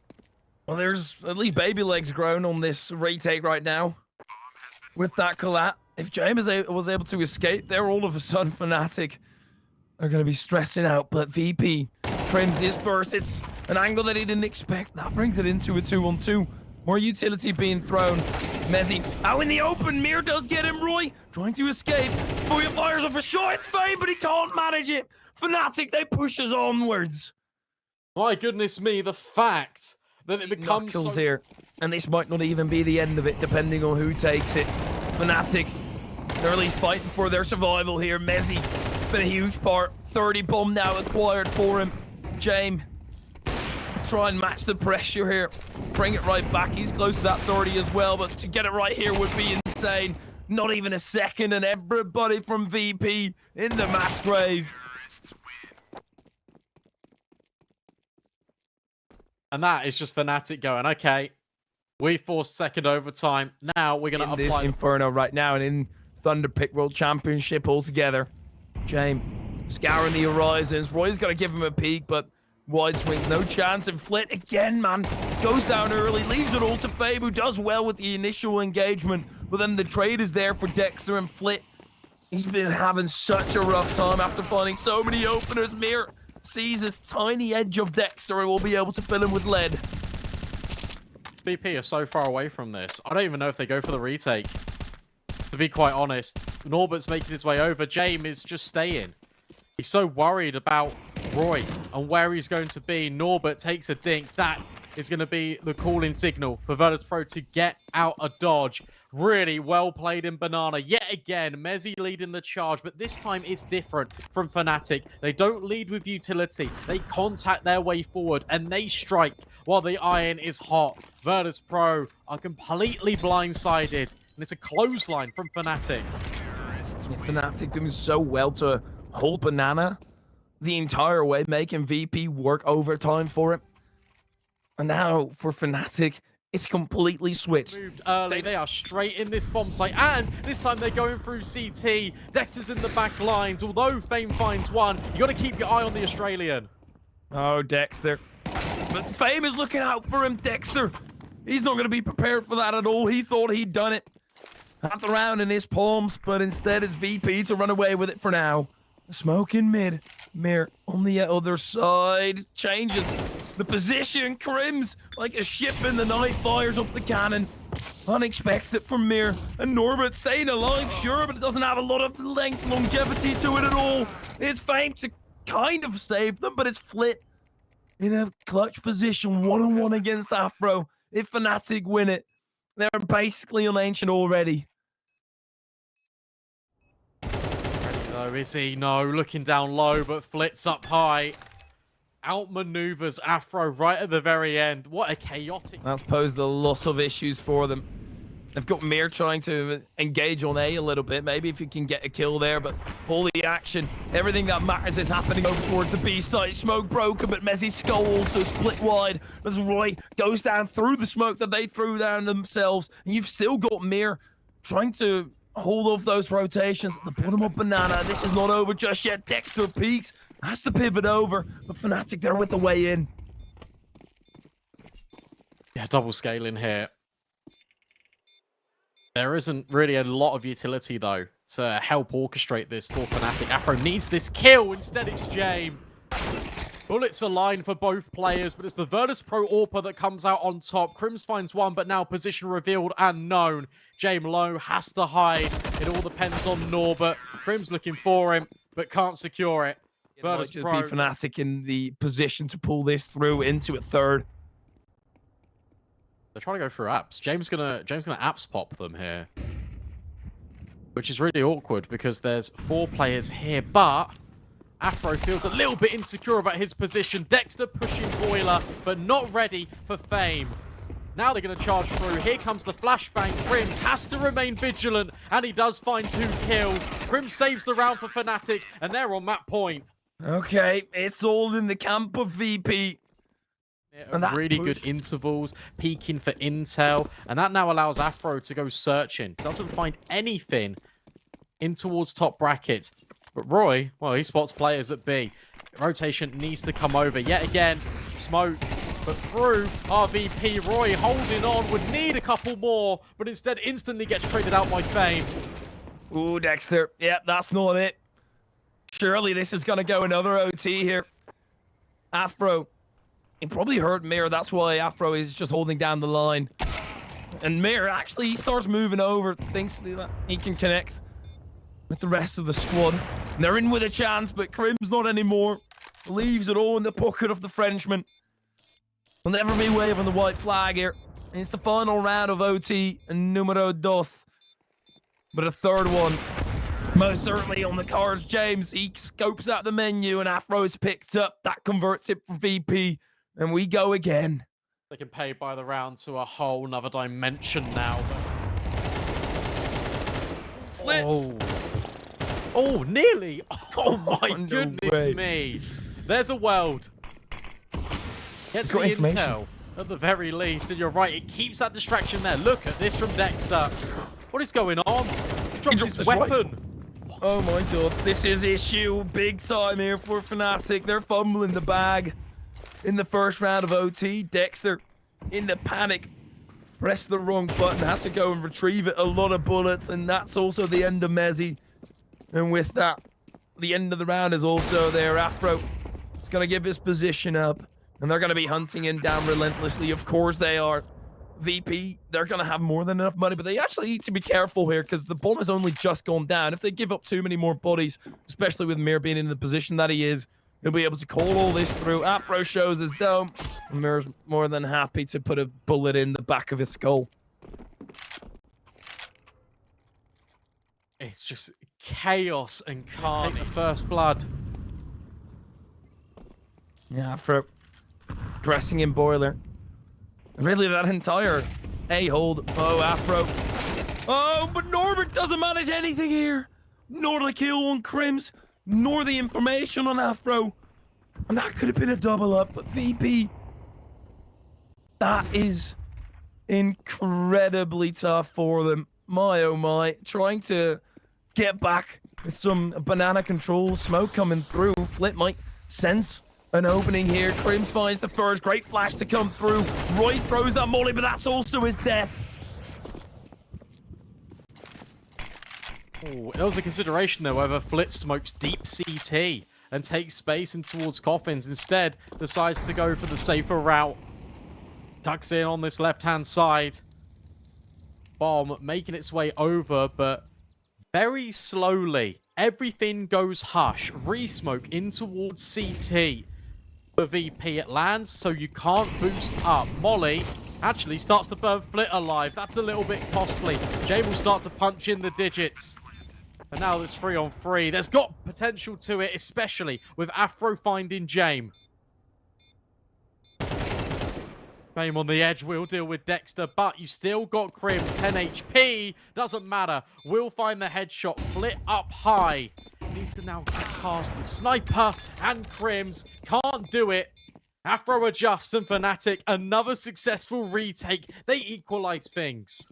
Well, there's at least baby legs grown on this retake right now. With that collat, if James was able to escape there, all of a sudden Fnatic are going to be stressing out. But VP trims his first. It's an angle that he didn't expect. That brings it into a 2-on-2. More utility being thrown. Mezzy out in the open. Mir does get him. Roy trying to escape. Furia fires off a shot. It's Fame, but he can't manage it. Fnatic, they push us onwards. My goodness me, the fact that it becomes kills here. And this might not even be the end of it, depending on who takes it. Fnatic, they're really fighting for their survival here. Mezzy, been a huge part. 30 bomb now acquired for him. James, try and match the pressure here. Bring it right back. He's close to that 30 as well, but to get it right here would be insane. Not even a second, and everybody from VP in the mass grave. And that is just Fnatic going, okay, we forced second overtime. Now we're going to apply... this Inferno right now, and in Thunderpick World Championship altogether. James scouring the horizons. Roy's got to give him a peek, but wide swings, no chance. And Flit again, man, goes down early, leaves it all to Fabe, who does well with the initial engagement. But then the trade is there for Dexter and Flit. He's been having such a rough time after finding so many openers. Mir sees this tiny edge of Dexter and will be able to fill him with lead. BP are so far away from this. I don't even know if they go for the retake. To be quite honest, Norbert's making his way over. James is just staying. He's so worried about Roy and where he's going to be. Norbert takes a dink. That is going to be the calling signal for Virtus.pro to get out a dodge. Really well played in Banana. Yet again, Mezzy leading the charge, but this time it's different from Fnatic. They don't lead with utility. They contact their way forward, and they strike while the iron is hot. Virtus.pro are completely blindsided, and it's a clothesline from Fnatic. Fnatic doing so well to hold Banana the entire way, making VP work overtime for him. And now for Fnatic, it's completely switched. Moved early. They are straight in this bomb site, and this time they're going through CT. Dexter's in the back lines. Although Fame finds one, you got to keep your eye on the Australian. Oh, Dexter. But Fame is looking out for him. Dexter, he's not going to be prepared for that at all. He thought he'd done it. Had the round in his palms, but instead it's VP to run away with it for now. Smoke in mid. Mir on the other side. Changes the position. Crims like a ship in the night. Fires up the cannon. Unexpected from Mir. And Norbert staying alive, sure, but it doesn't have a lot of longevity to it at all. It's Fame to kind of save them, but it's Flit in a clutch position. 1-on-1 against Afro. If Fnatic win it, they're basically on Ancient already. Oh, is he? No, looking down low, but Flit's up high. Outmaneuvers Afro right at the very end. What a chaotic... That's posed a lot of issues for them. They've got Mir trying to engage on A little bit. Maybe if you can get a kill there, but all the action, everything that matters is happening over towards the B side. Smoke broken, but Mezzy's skull also split wide as Roy goes down through the smoke that they threw down themselves. And you've still got Mir trying to hold off those rotations at the bottom of Banana. This is not over just yet. Dexter peaks, has to pivot over, but Fnatic, they're with the way in. Yeah, double scaling here. There isn't really a lot of utility, though, to help orchestrate this for Fnatic. Afro needs this kill. Instead, it's James. Bullets align for both players, but it's the Virtus.pro AWPer that comes out on top. Crims finds one, but now position revealed and known. James Lowe has to hide. It all depends on Norbert. Crims looking for him, but can't secure it. It might just be Fnatic in the position to pull this through into a third. They're trying to go for apps. James gonna apps pop them here, which is really awkward because there's 4 players here, but Afro feels a little bit insecure about his position. Dexter pushing Boiler, but not ready for Fame. Now they're going to charge through. Here comes the flashbang. Crims has to remain vigilant, and he does find 2 kills. Crims saves the round for Fnatic, and they're on that point. Okay, it's all in the camp of VP. And that really push. good intervals, peeking for intel, and that now allows Afro to go searching. Doesn't find anything in towards top brackets. But Roy, well, he spots players at B. Rotation needs to come over yet again. Smoke, but through RVP. Roy holding on, would need a couple more, but instead instantly gets traded out by Fame. Ooh, Dexter. Yep, that's not it. Surely this is going to go another OT here. Afro. He probably heard Mir. That's why Afro is just holding down the line. And Mir actually he starts moving over. Thinks that he can connect with the rest of the squad. And they're in with a chance, but Crim's not anymore. Leaves it all in the pocket of the Frenchman. Will never be waving the white flag here. It's the final round of OT and numero dos. But a third one, most certainly on the cards. James, he scopes out the menu and Afro's picked up. That converts it for VP. And we go again. They can pay by the round to a whole nother dimension now. Slit. Oh, nearly. Oh my No goodness way. me. There's a world. Gets the intel at the very least. And you're right, it keeps that distraction there. Look at this from Dexter. What is going on? He drops his weapon. Oh my god, this is issue big time here for Fnatic. They're fumbling the bag in the first round of OT. Dexter, in the panic, pressed the wrong button, had to go and retrieve it. A lot of bullets, and that's also the end of Mezzy. And with that, the end of the round is also there. Afro is going to give his position up, and they're going to be hunting him down relentlessly. Of course they are. VP, they're going to have more than enough money, but they actually need to be careful here because the bomb has only just gone down. If they give up too many more bodies, especially with Mir being in the position that he is, he'll be able to call all this through. Afro shows his dome. Mir's more than happy to put a bullet in the back of his skull. It's just chaos and carnage. Take the first blood. Yeah, Afro dressing in boiler. Really, that entire A-hold. Oh, Afro. Oh, but Norbert doesn't manage anything here. Nor the kill on Crims, nor the information on Afro. And that could have been a double up, but VP. That is incredibly tough for them. My, oh my. Trying to get back with some banana control smoke coming through. Flip might sense an opening here. Crims finds the first. Great flash to come through. Roy throws that molly, but that's also his death. Oh, there was a consideration there whether Flip smokes deep CT and takes space in towards coffins. Instead, decides to go for the safer route. Tucks in on this left-hand side. Bomb making its way over, but very slowly. Everything goes hush. Re-smoke in towards CT. For VP, it lands, so you can't boost up. Molly actually starts to burn Flit alive. That's a little bit costly. Jay will start to punch in the digits. And now there's 3-on-3. There's got potential to it, especially with Afro finding Jame. Fame on the edge will deal with Dexter, but you still got Crims. 10 HP. Doesn't matter. Will find the headshot. Flit up high. Needs to now get past the sniper, and Crims can't do it. Afro adjusts, and Fnatic, another successful retake. They equalize things.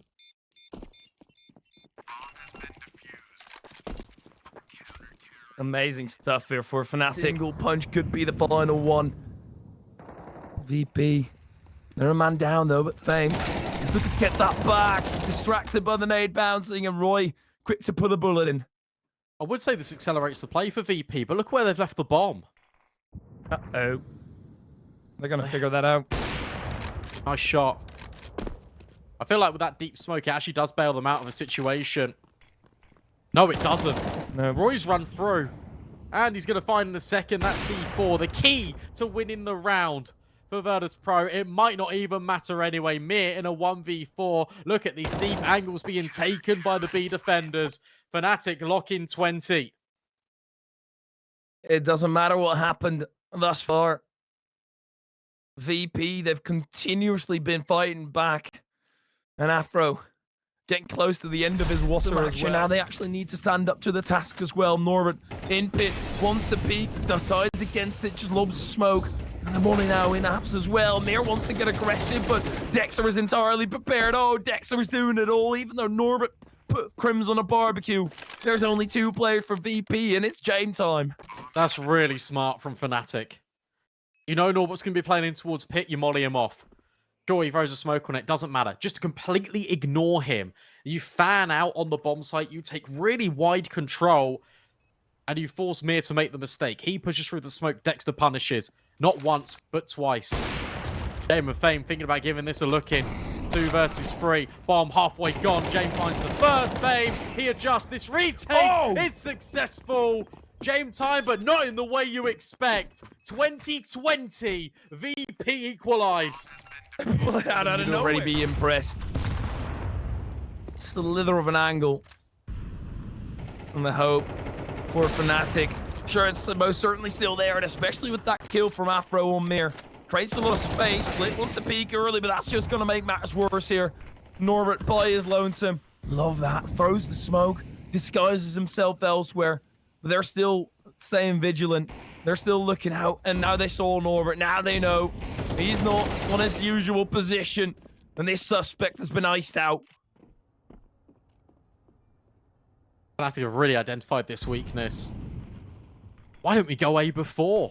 Amazing stuff here for Fnatic. Single punch could be the final one. VP. They're a man down though, but Fame is looking to get that back. Distracted by the nade bouncing, and Roy quick to put a bullet in. I would say this accelerates the play for VP, but look where they've left the bomb. Uh-oh. They're going to figure that out. Nice shot. I feel like with that deep smoke, it actually does bail them out of a situation. No, it doesn't. No. Roy's run through. And he's going to find in a second that C4, the key to winning the round for Virtus.pro. It might not even matter anyway. Mir in a 1v4. Look at these deep angles being taken by the B defenders. Fnatic lock in 20. It doesn't matter what happened thus far. VP, they've continuously been fighting back. And Afro getting close to the end of his water as well. Now they actually need to stand up to the task as well. Norbert in pit, wants to peek, decides against it, just lobs smoke. And the money now in apps as well. Mir wants to get aggressive, but Dexter is entirely prepared. Oh, Dexter is doing it all, even though Norbert put Crims on a barbecue. There's only 2 players for VP, and it's Jame time. That's really smart from Fnatic. You know Norbert's going to be playing in towards pit, you molly him off. Sure, he throws a smoke on it, doesn't matter. Just completely ignore him. You fan out on the bomb site, you take really wide control, and you force Mir to make the mistake. He pushes through the smoke, Dexter punishes. Not once, but twice. Jame of Fame thinking about giving this a look in. 2 versus 3. Bomb halfway gone. Jame finds the first Fame. He adjusts this retake. Oh! It's successful. Jame time, but not in the way you expect. 2020 VP equalised. I'd already be impressed. Slither of an angle. And the hope for Fnatic. Sure, it's most certainly still there, and especially with that kill from Afro on Mir. Creates a lot of space. Flit wants to peek early, but that's just going to make matters worse here. Norbert by his lonesome. Love that. Throws the smoke. Disguises himself elsewhere. But they're still staying vigilant. They're still looking out. And now they saw Norbert. Now they know he's not on his usual position. And this suspect has been iced out. Fnatic have really identified this weakness. Why don't we go A before?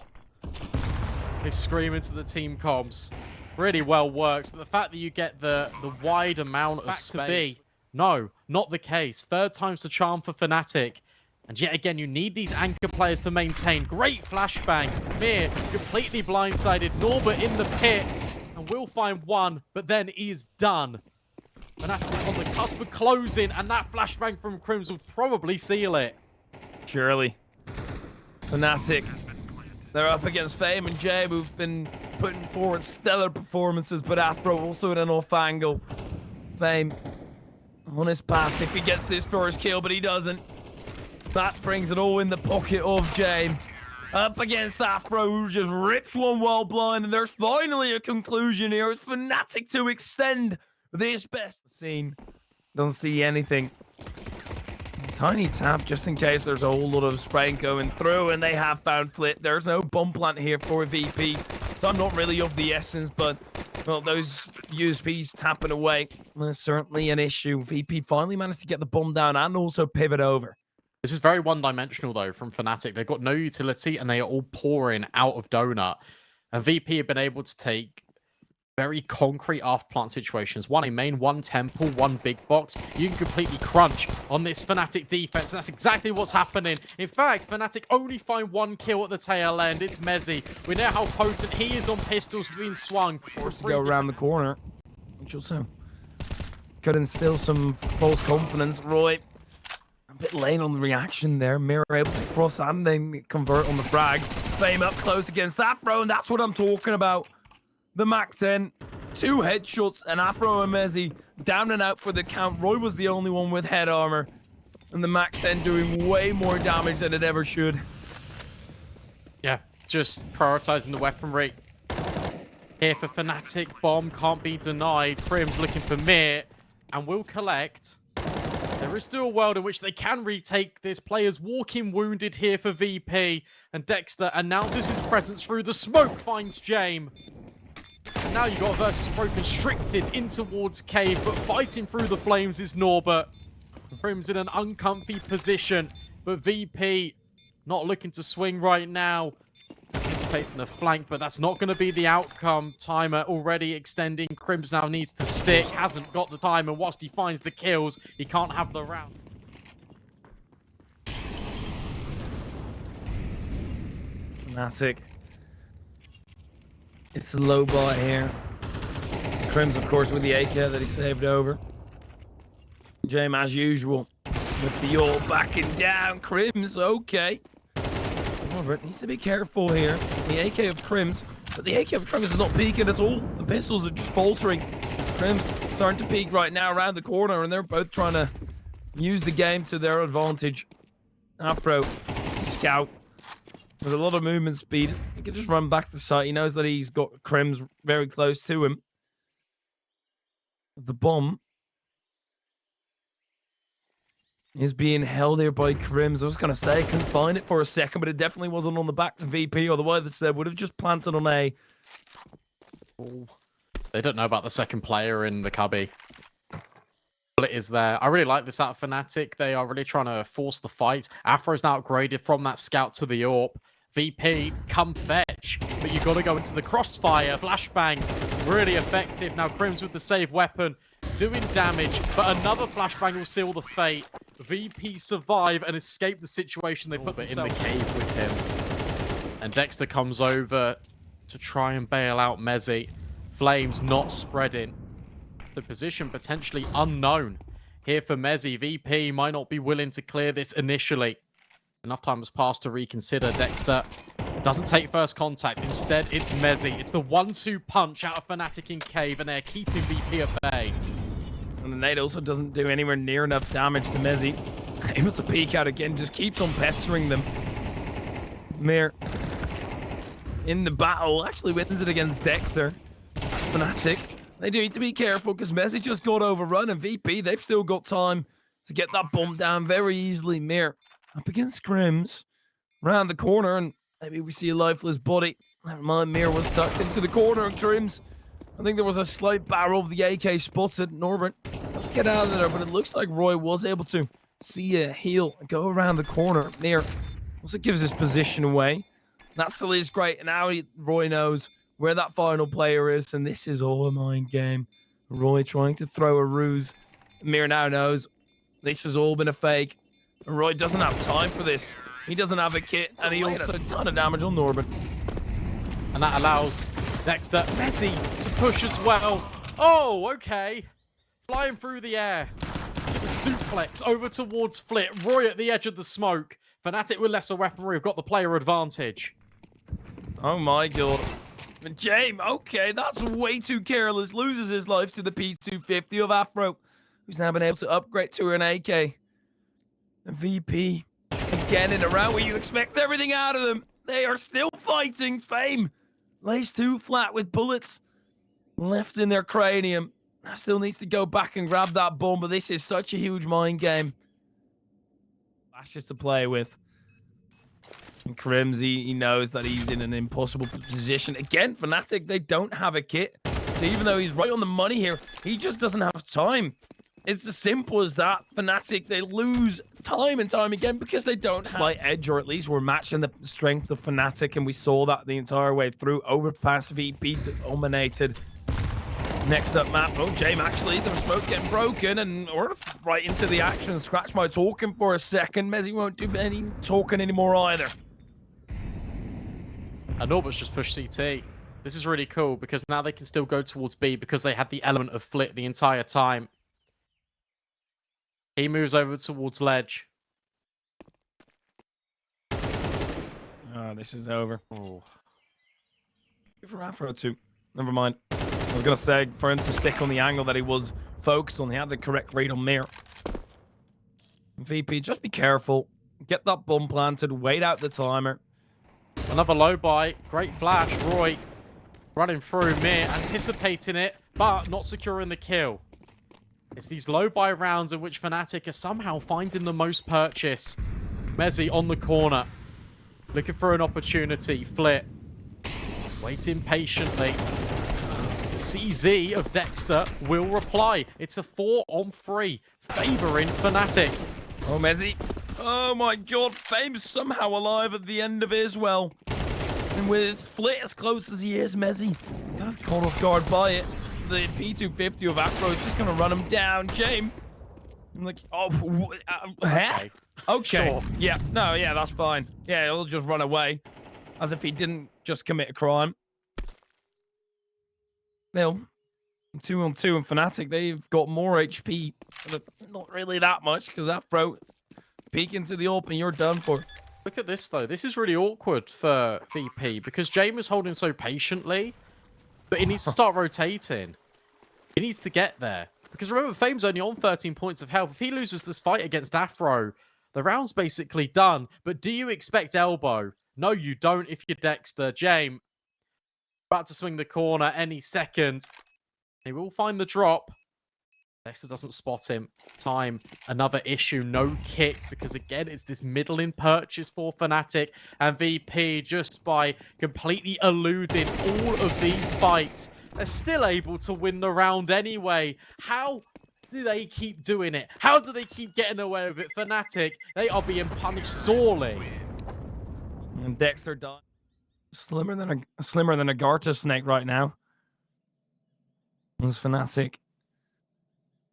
They scream into the team comms. Really well works. The fact that you get the wide amount of space. To B. No, not the case. 3rd time's the charm for Fnatic. And yet again, you need these anchor players to maintain. Great flashbang. Mir completely blindsided. Norbert in the pit. And will find one, but then he's done. Fnatic on the cusp of closing. And that flashbang from Crims will probably seal it. Surely. Fnatic. They're up against Fame and Jay, who've been putting forward stellar performances, but Afro also in an off angle. Fame on his path if he gets this first kill, but he doesn't. That brings it all in the pocket of Jame. Up against Afro, who just rips one while blind, and there's finally a conclusion here. It's Fnatic to extend this best scene. Don't see anything. Tiny tap just in case there's a whole lot of spraying going through, and they have found Flit. There's no bomb plant here for VP. So I'm not really of the essence, but well, those USPs tapping away. There's certainly an issue. VP finally managed to get the bomb down and also pivot over. This is very one-dimensional, though, from Fnatic. They've got no utility, and they are all pouring out of Donut. And VP have been able to take very concrete off-plant situations. 1 a main, 1 temple, 1 big box. You can completely crunch on this Fnatic defense, and that's exactly what's happening. In fact, Fnatic only find 1 kill at the tail end. It's Mezzy. We know how potent he is on pistols being swung. Forced to go around the corner, which also could instill some false confidence. Roy, a bit late on the reaction there. Mirror able to cross and then convert on the frag. Fame up close against Afro, and that's what I'm talking about. The Mac 10, 2 headshots, and Afro and Mezzy down and out for the count. Roy was the only one with head armor, and the Mac 10 doing way more damage than it ever should. Yeah, just prioritizing the weaponry. Here for Fnatic, bomb can't be denied. Prim's looking for Mir, and will collect. There is still a world in which they can retake this. Players walking wounded here for VP, and Dexter announces his presence through the smoke, finds Jame. And now you've got Virtus.pro constricted in towards cave, but fighting through the flames is Norbert. Prim's in an uncomfy position, but VP not looking to swing right now. Anticipating the flank, but that's not going to be the outcome. Timer already extending. Crims now needs to stick. Hasn't got the time, and whilst he finds the kills, he can't have the round. Fnatic. It's a low bot here. Crims, of course, with the AK that he saved over. Jame, as usual, with the ult backing down. Crims, okay. Robert needs to be careful here. The AK of Crims, but the AK of Crims is not peeking at all. The pistols are just faltering. Crims starting to peek right now around the corner, and they're both trying to use the game to their advantage. Afro, scout. With a lot of movement speed, he can just run back to site. He knows that he's got Crims very close to him. The bomb. is being held here by Crims. I was going to say, I couldn't find it for a second, but it definitely wasn't on the back to VP. Otherwise, they would have just planted on A. Oh. They don't know about the second player in the cubby. It is there. I really like this out of Fnatic. They are really trying to force the fight. Afro's now upgraded from that scout to the AWP. VP, come fetch. But you've got to go into the crossfire. Flashbang, really effective. Now Crims with the save weapon, doing damage. But another flashbang will seal the fate. VP survive and escape the situation they put themselves in the cave with him. And Dexter comes over to try and bail out Mezzi. Flames not spreading. The position potentially unknown here for Mezzi. VP might not be willing to clear this initially. Enough time has passed to reconsider. Dexter doesn't take first contact. Instead, it's Mezzi. It's the 1-2 punch out of Fnatic in cave, and they're keeping VP at bay. And the nade also doesn't do anywhere near enough damage to Mezzi. Able to peek out again, just keeps on pestering them. Mir in the battle actually wins it against Dexter. Fnatic, they do need to be careful because Mezzi just got overrun, and VP, they've still got time to get that bomb down very easily. Mir up against Crims, round the corner, and maybe we see a lifeless body. Never mind, Mir was tucked into the corner, and Crims, I think there was a slight barrel of the AK spotted. Norbert, let's get out of there, but it looks like Roy was able to see a heal and go around the corner. Mir also gives his position away. That still is great, and now Roy knows where that final player is, and this is all a mind game. Roy trying to throw a ruse. Mir now knows this has all been a fake. And Roy doesn't have time for this. He doesn't have a kit, and he also a ton of damage on Norbert. And that allows Dexter, Mezzi to push as well. Oh, okay. Flying through the air. The suplex over towards Flit. Roy at the edge of the smoke. Fnatic with lesser weaponry have got the player advantage. Oh my god. James, okay, that's way too careless. Loses his life to the P250 of Afro, who's now been able to upgrade to an AK. And VP, again in a round where you expect everything out of them. They are still fighting. Fame lays too flat with bullets left in their cranium. Still needs to go back and grab that bomb, but this is such a huge mind game. Flashes to play with. And Crims, he knows that he's in an impossible position. Again, Fnatic, they don't have a kit. So even though he's right on the money here, he just doesn't have time. It's as simple as that. Fnatic, they lose time and time again because they don't have slight edge, or at least we're matching the strength of Fnatic, and we saw that the entire way through. Overpass VP dominated. Next up map, oh, James actually, the smoke getting broken, and we're right into the action. Scratch my talking for a second. Mezzi won't do any talking anymore either. And Norbert's just pushed CT. This is really cool because now they can still go towards B because they had the element of Flit the entire time. He moves over towards ledge. Oh, this is over. Oh. Good for Afro too. Never mind. I was going to say, for him to stick on the angle that he was focused on, he had the correct read on Mir. VP, just be careful. Get that bomb planted. Wait out the timer. Another low buy. Great flash. Roy running through. Mir anticipating it, but not securing the kill. It's these low buy rounds in which Fnatic are somehow finding the most purchase. Mezzi on the corner. Looking for an opportunity. Flit. Waiting patiently. CZ of Dexter will reply. It's a 4-on-3, favoring Fnatic. Oh, Mezzi. Oh my god, Fame's somehow alive at the end of it as well. And with Flit as close as he is, Mezzi kind of caught off guard by it. The P250 of Afro is just going to run him down. James. I'm like, oh, Okay. Okay. Sure. Yeah, no, yeah, that's fine. Yeah, he'll just run away. As if he didn't just commit a crime. Well, 2-on-2 and Fnatic, they've got more HP. But not really that much, because Afro peek into the open, you're done for. Look at this, though. This is really awkward for VP, because James is holding so patiently, but he needs to start rotating. He needs to get there. Because remember, Fame's only on 13 points of health. If he loses this fight against Afro, the round's basically done. But do you expect elbow? No, you don't if you're Dexter. James, about to swing the corner any second. He will find the drop. Dexter doesn't spot him. Time, another issue, no kicks, because again, it's this middling purchase for Fnatic, and VP, just by completely eluding all of these fights, they're still able to win the round anyway. How do they keep doing it? How do they keep getting away with it? Fnatic, they are being punished sorely. And Dexter died. Slimmer than a garter snake right now. This Fnatic.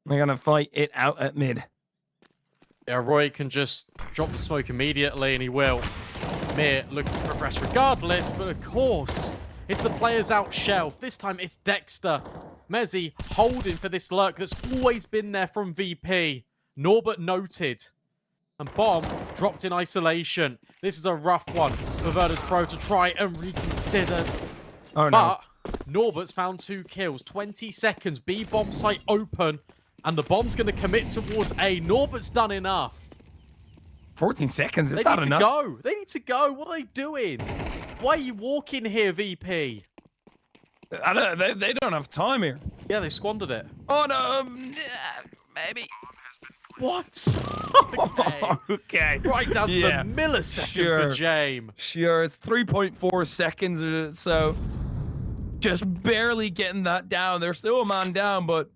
They're gonna fight it out at mid. Yeah, Roy can just drop the smoke immediately, and he will. Mir looking to progress regardless, but of course, it's the players out shelf. This time it's Dexter. Mezzy holding for this lurk that's always been there from VP. Norbert noted. And Bomb dropped in isolation. This is a rough one for Virtus.pro to try and reconsider. Oh, no. But Norbert's found 2 kills. 20 seconds. B bomb site open. And the bomb's going to commit towards A. Norbert's done enough. 14 seconds, is They that need enough? to go. They need to go. What are they doing? Why are you walking here, VP? They don't have time here. Yeah, they squandered it. Oh, no. Maybe. What? Okay. Okay. Right down to the millisecond for James. Sure, it's 3.4 seconds or so. Just barely getting that down. They're still a man down, but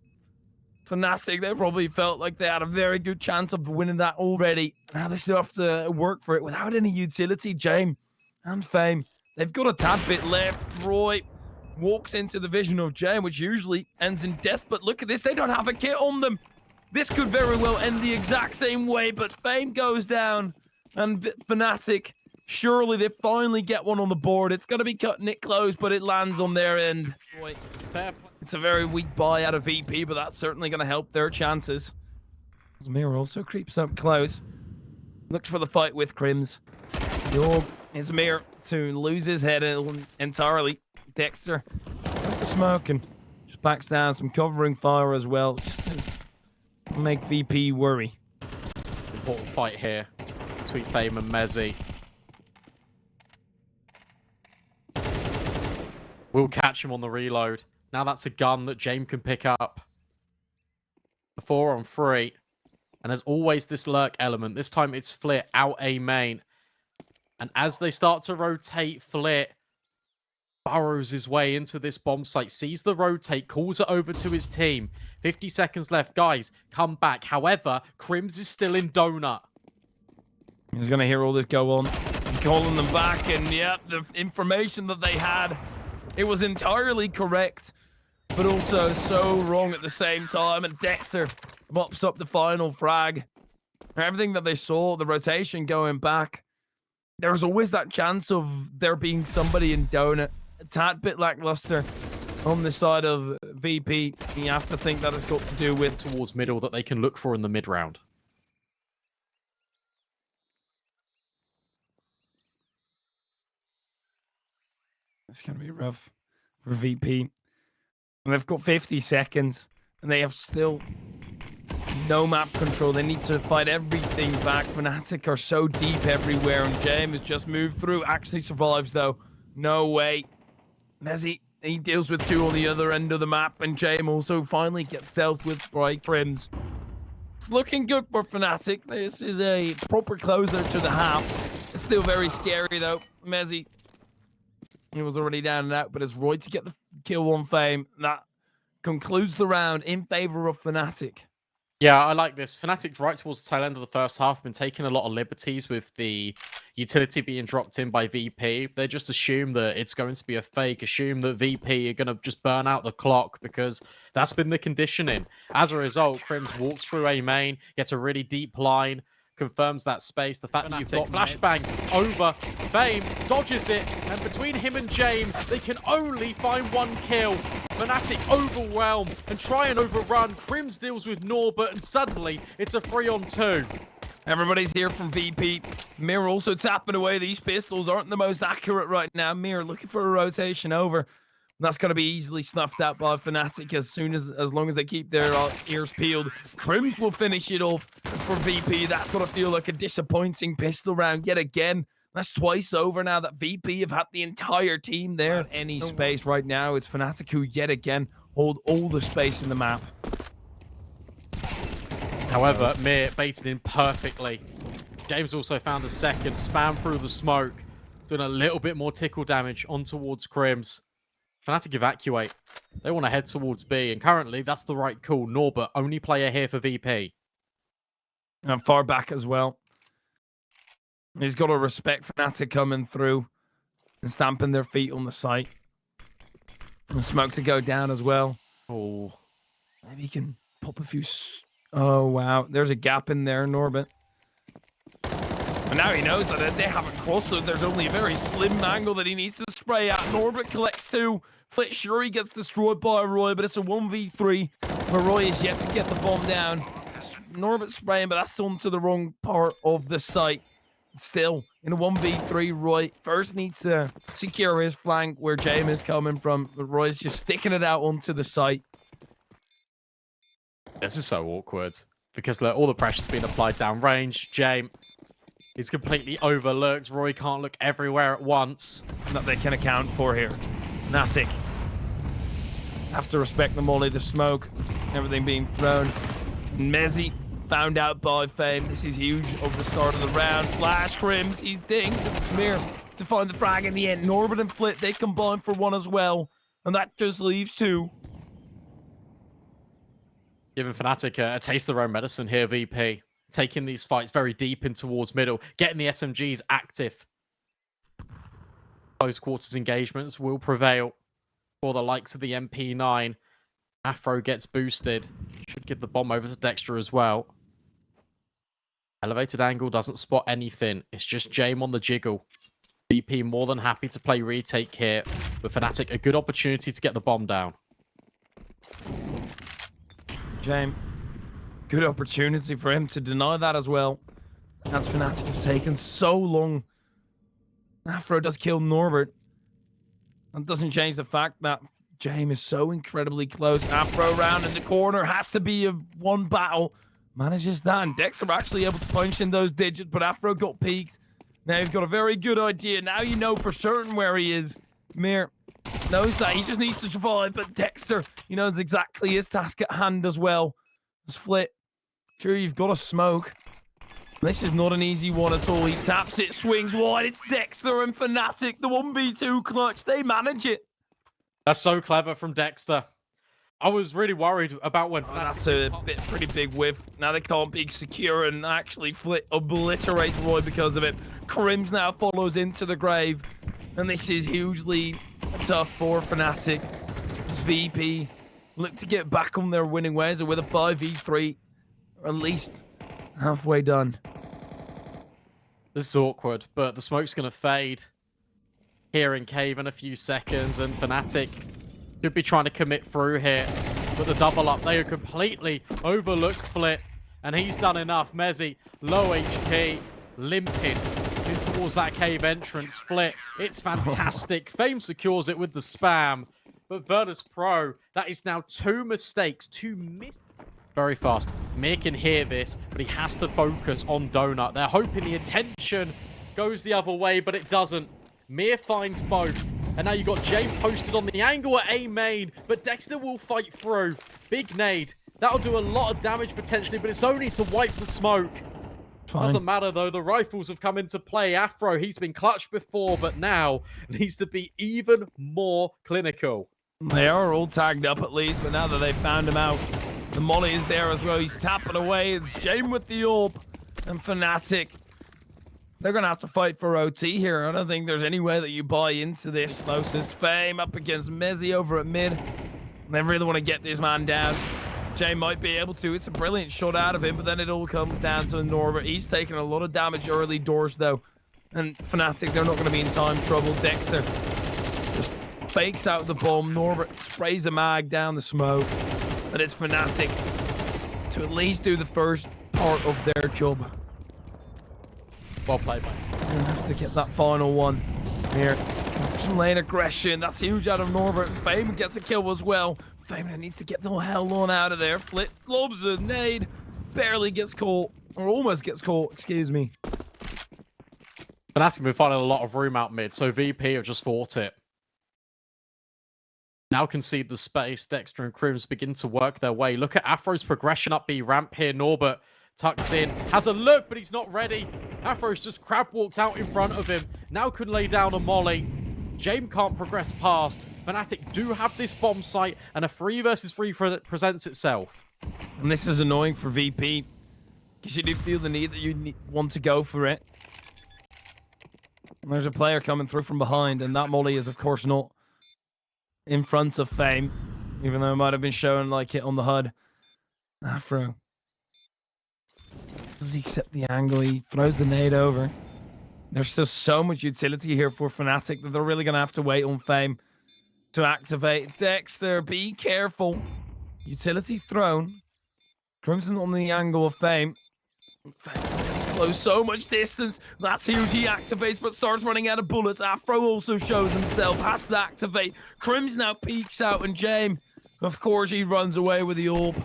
Fnatic, they probably felt like they had a very good chance of winning that already. Now they still have to work for it without any utility, James and Fame. They've got a tad bit left. Roy walks into the vision of James, which usually ends in death, but look at this. They don't have a kit on them. This could very well end the exact same way, but Fame goes down. And Fnatic, surely they finally get one on the board. It's going to be cutting it close, but it lands on their end. It's a very weak buy out of VP, but that's certainly going to help their chances. Mir also creeps up close. Looks for the fight with Crims. It's Mir to lose his head entirely. Dexter has the smoke and just backs down. Some covering fire as well, just to make VP worry. Important fight here between Fame and Mezzy. We'll catch him on the reload. Now that's a gun that James can pick up. 4 on 3. And there's always this lurk element. This time it's Flit out A main. And as they start to rotate, Flit burrows his way into this bomb site, sees the rotate, calls it over to his team. 50 seconds left. Guys, come back. However, Crims is still in donut. He's going to hear all this go on. He's calling them back, and yep, the information that they had, it was entirely correct, but also so wrong at the same time. And Dexter mops up the final frag. Everything that they saw, the rotation going back, there was always that chance of there being somebody in donut. A tad bit lackluster on the side of VP. You have to think that it's got to do with towards middle that they can look for in the mid round. It's going to be rough for VP. And they've got 50 seconds, and they have still no map control. They need to fight everything back. Fnatic are so deep everywhere, and James has just moved through. Actually survives, though. No way. Mezzy, he deals with 2 on the other end of the map, and James also finally gets stealth with Bright Crims. It's looking good for Fnatic. This is a proper closer to the half. It's still very scary, though. Mezzy, he was already down and out, but it's Roy to get the kill on Fame. That concludes the round in favor of Fnatic. Yeah, I like this. Fnatic right towards the tail end of the first half have been taking a lot of liberties with the utility being dropped in by VP. They just assume that it's going to be a fake, assume that VP are going to just burn out the clock because that's been the conditioning. As a result, Crims walks through A main, gets a really deep line, confirms that space. The fact that you've got flashbang over Fame, dodges it, and between him and James, they can only find 1 kill. Fnatic overwhelm and try and overrun. Crims deals with Norbert, and suddenly it's a 3-on-2. Everybody's here from VP. Mir also tapping away. These pistols aren't the most accurate right now. Mir looking for a rotation over. That's going to be easily snuffed out by Fnatic as long as they keep their ears peeled. Crims will finish it off for VP. That's going to feel like a disappointing pistol round yet again. That's twice over now that VP have had the entire team there. Any space right now, it's Fnatic who yet again hold all the space in the map. However, Mir baited in perfectly. James also found a second, spam through the smoke, doing a little bit more tickle damage on towards Crims. Fnatic evacuate. They want to head towards B, and currently that's the right call. Norbert, only player here for VP. And far back as well. He's got to respect Fnatic coming through and stamping their feet on the site. And smoke to go down as well. Oh, maybe he can pop a few. Oh, wow. There's a gap in there, Norbert. And now he knows that they haven't crossed, so there's only a very slim angle that he needs to spray at. Norbert collects 2. Flit sure he gets destroyed by Roy, but it's a 1v3. But Roy is yet to get the bomb down. Norbert spraying, but that's onto the wrong part of the site. Still, in a 1v3, Roy first needs to secure his flank where James is coming from. But Roy's just sticking it out onto the site. this is so awkward because all the pressure's been applied down range. James is completely overlooked. Roy can't look everywhere at once. That they can account for here. Fnatic have to respect the molly, the smoke, everything being thrown. Mezzy found out by Fame. This is huge over the start of the round. Flash Crims, he's dinged. It's Mir to find the frag in the end. Norbert and Flit, they combine for 1 as well. And that just leaves 2. Giving Fnatic a taste of their own medicine here, VP. Taking these fights very deep in towards middle. Getting the SMGs active. Close quarters engagements will prevail for the likes of the MP9. Afro gets boosted. Should give the bomb over to Dexter as well. Elevated angle doesn't spot anything. It's just Jame on the jiggle. VP more than happy to play retake here. But Fnatic, a good opportunity to get the bomb down. Jame, good opportunity for him to deny that as well. As Fnatic have taken so long. Afro does kill Norbert. That doesn't change the fact that Jame is so incredibly close. Afro round in the corner. Has to be a 1 battle. Manages that. And Dexter actually able to punch in those digits. But Afro got peaks. Now you've got a very good idea. Now you know for certain where he is. Mir knows that. He just needs to survive. But Dexter, he knows exactly his task at hand as well. As Flit. Sure, you've got to smoke. This is not an easy one at all. He taps it, swings wide. It's Dexter and Fnatic. The 1v2 clutch. They manage it. That's so clever from Dexter. I was really worried about when... That's a pretty big whiff. Now they can't be secure and actually Flit obliterates Roy because of it. Crims now follows into the grave. And this is hugely tough for Fnatic. As VP look to get back on their winning ways with a 5v3. Or at least halfway done. This is awkward, but the smoke's going to fade here in cave in a few seconds, and Fnatic should be trying to commit through here. But the double up, they are completely overlooked Flit, and he's done enough. Mezzy, low HP, limping in towards that cave entrance. Flit, it's fantastic. Fame secures it with the spam, but Virtus.pro, that is now 2 mistakes, 2 mistakes. Very fast. Mir can hear this, but he has to focus on Donut. They're hoping the attention goes the other way, but it doesn't. Mir finds both. And now you've got Jay posted on the angle at A main, but Dexter will fight through. Big nade. That'll do a lot of damage potentially, but it's only to wipe the smoke. Fine. Doesn't matter though, the rifles have come into play. Afro, he's been clutched before, but now needs to be even more clinical. They are all tagged up at least, but now that they've found him out, the molly is there as well. He's tapping away. It's Jame with the orb and Fnatic. They're going to have to fight for OT here. I don't think there's any way that you buy into this. Closest Fame up against Mezzy over at mid. They really want to get this man down. Jame might be able to. It's a brilliant shot out of him, but then it all comes down to Norbert. He's taking a lot of damage early doors, though. And Fnatic, they're not going to be in time trouble. Dexter just fakes out the bomb. Norbert sprays a mag down the smoke. But it's Fnatic to at least do the first part of their job. Well played, mate. They'll have to get that final one here. Some lane aggression. That's huge out of Norbert. Fame gets a kill as well. Fame needs to get the hell on out of there. Flit lobs a nade. Barely gets caught. Or almost gets caught, excuse me. Fnatic been finding a lot of room out mid, so VP have just fought it. Now concede the space. Dexter and Crims begin to work their way. Look at Afro's progression up B ramp here. Norbert tucks in, has a look, but he's not ready. Afro's just crab walked out in front of him. Now can lay down a molly. James can't progress past. Fnatic do have this bomb site, and a 3 versus 3 presents itself. And this is annoying for VP, because you do feel the need that you want to go for it. And there's a player coming through from behind, and that molly is, of course, not in front of Fame, even though it might have been showing like it on the HUD. Afro. Does he accept the angle? He throws the nade over. There's still so much utility here for Fnatic that they're really going to have to wait on Fame to activate. Dexter, be careful. Utility thrown. Crimson on the angle of Fame. He's close so much distance. That's huge. He activates but starts running out of bullets. Afro also shows himself. Has to activate. Crims now peeks out, and James, of course, he runs away with the orb.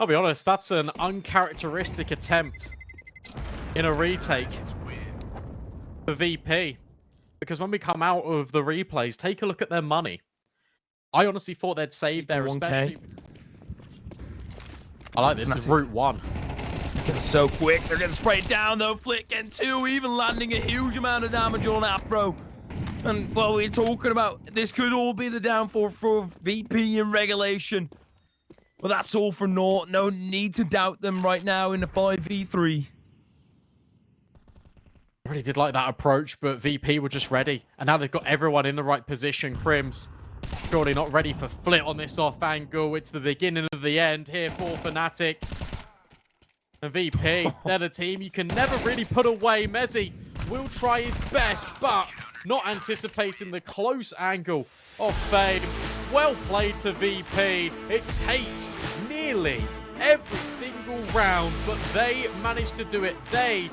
I'll be honest, that's an uncharacteristic attempt in a retake for VP. Because when we come out of the replays, take a look at their money. I honestly thought they'd save their, especially... I like this. This is Route 1. They're so quick. They're getting sprayed down, though. Flick and 2, even landing a huge amount of damage on Afro. And, well, we're talking about this could all be the downfall for VP in regulation. But that's all for naught. No need to doubt them right now in the 5v3. I really did like that approach, but VP were just ready. And now they've got everyone in the right position. Crims, surely not ready for Flit on this off angle. It's the beginning of the end here for Fnatic. And VP, they're the team you can never really put away. Mezzy will try his best, but not anticipating the close angle of Fame. Well played to VP. It takes nearly every single round, but they managed to do it. They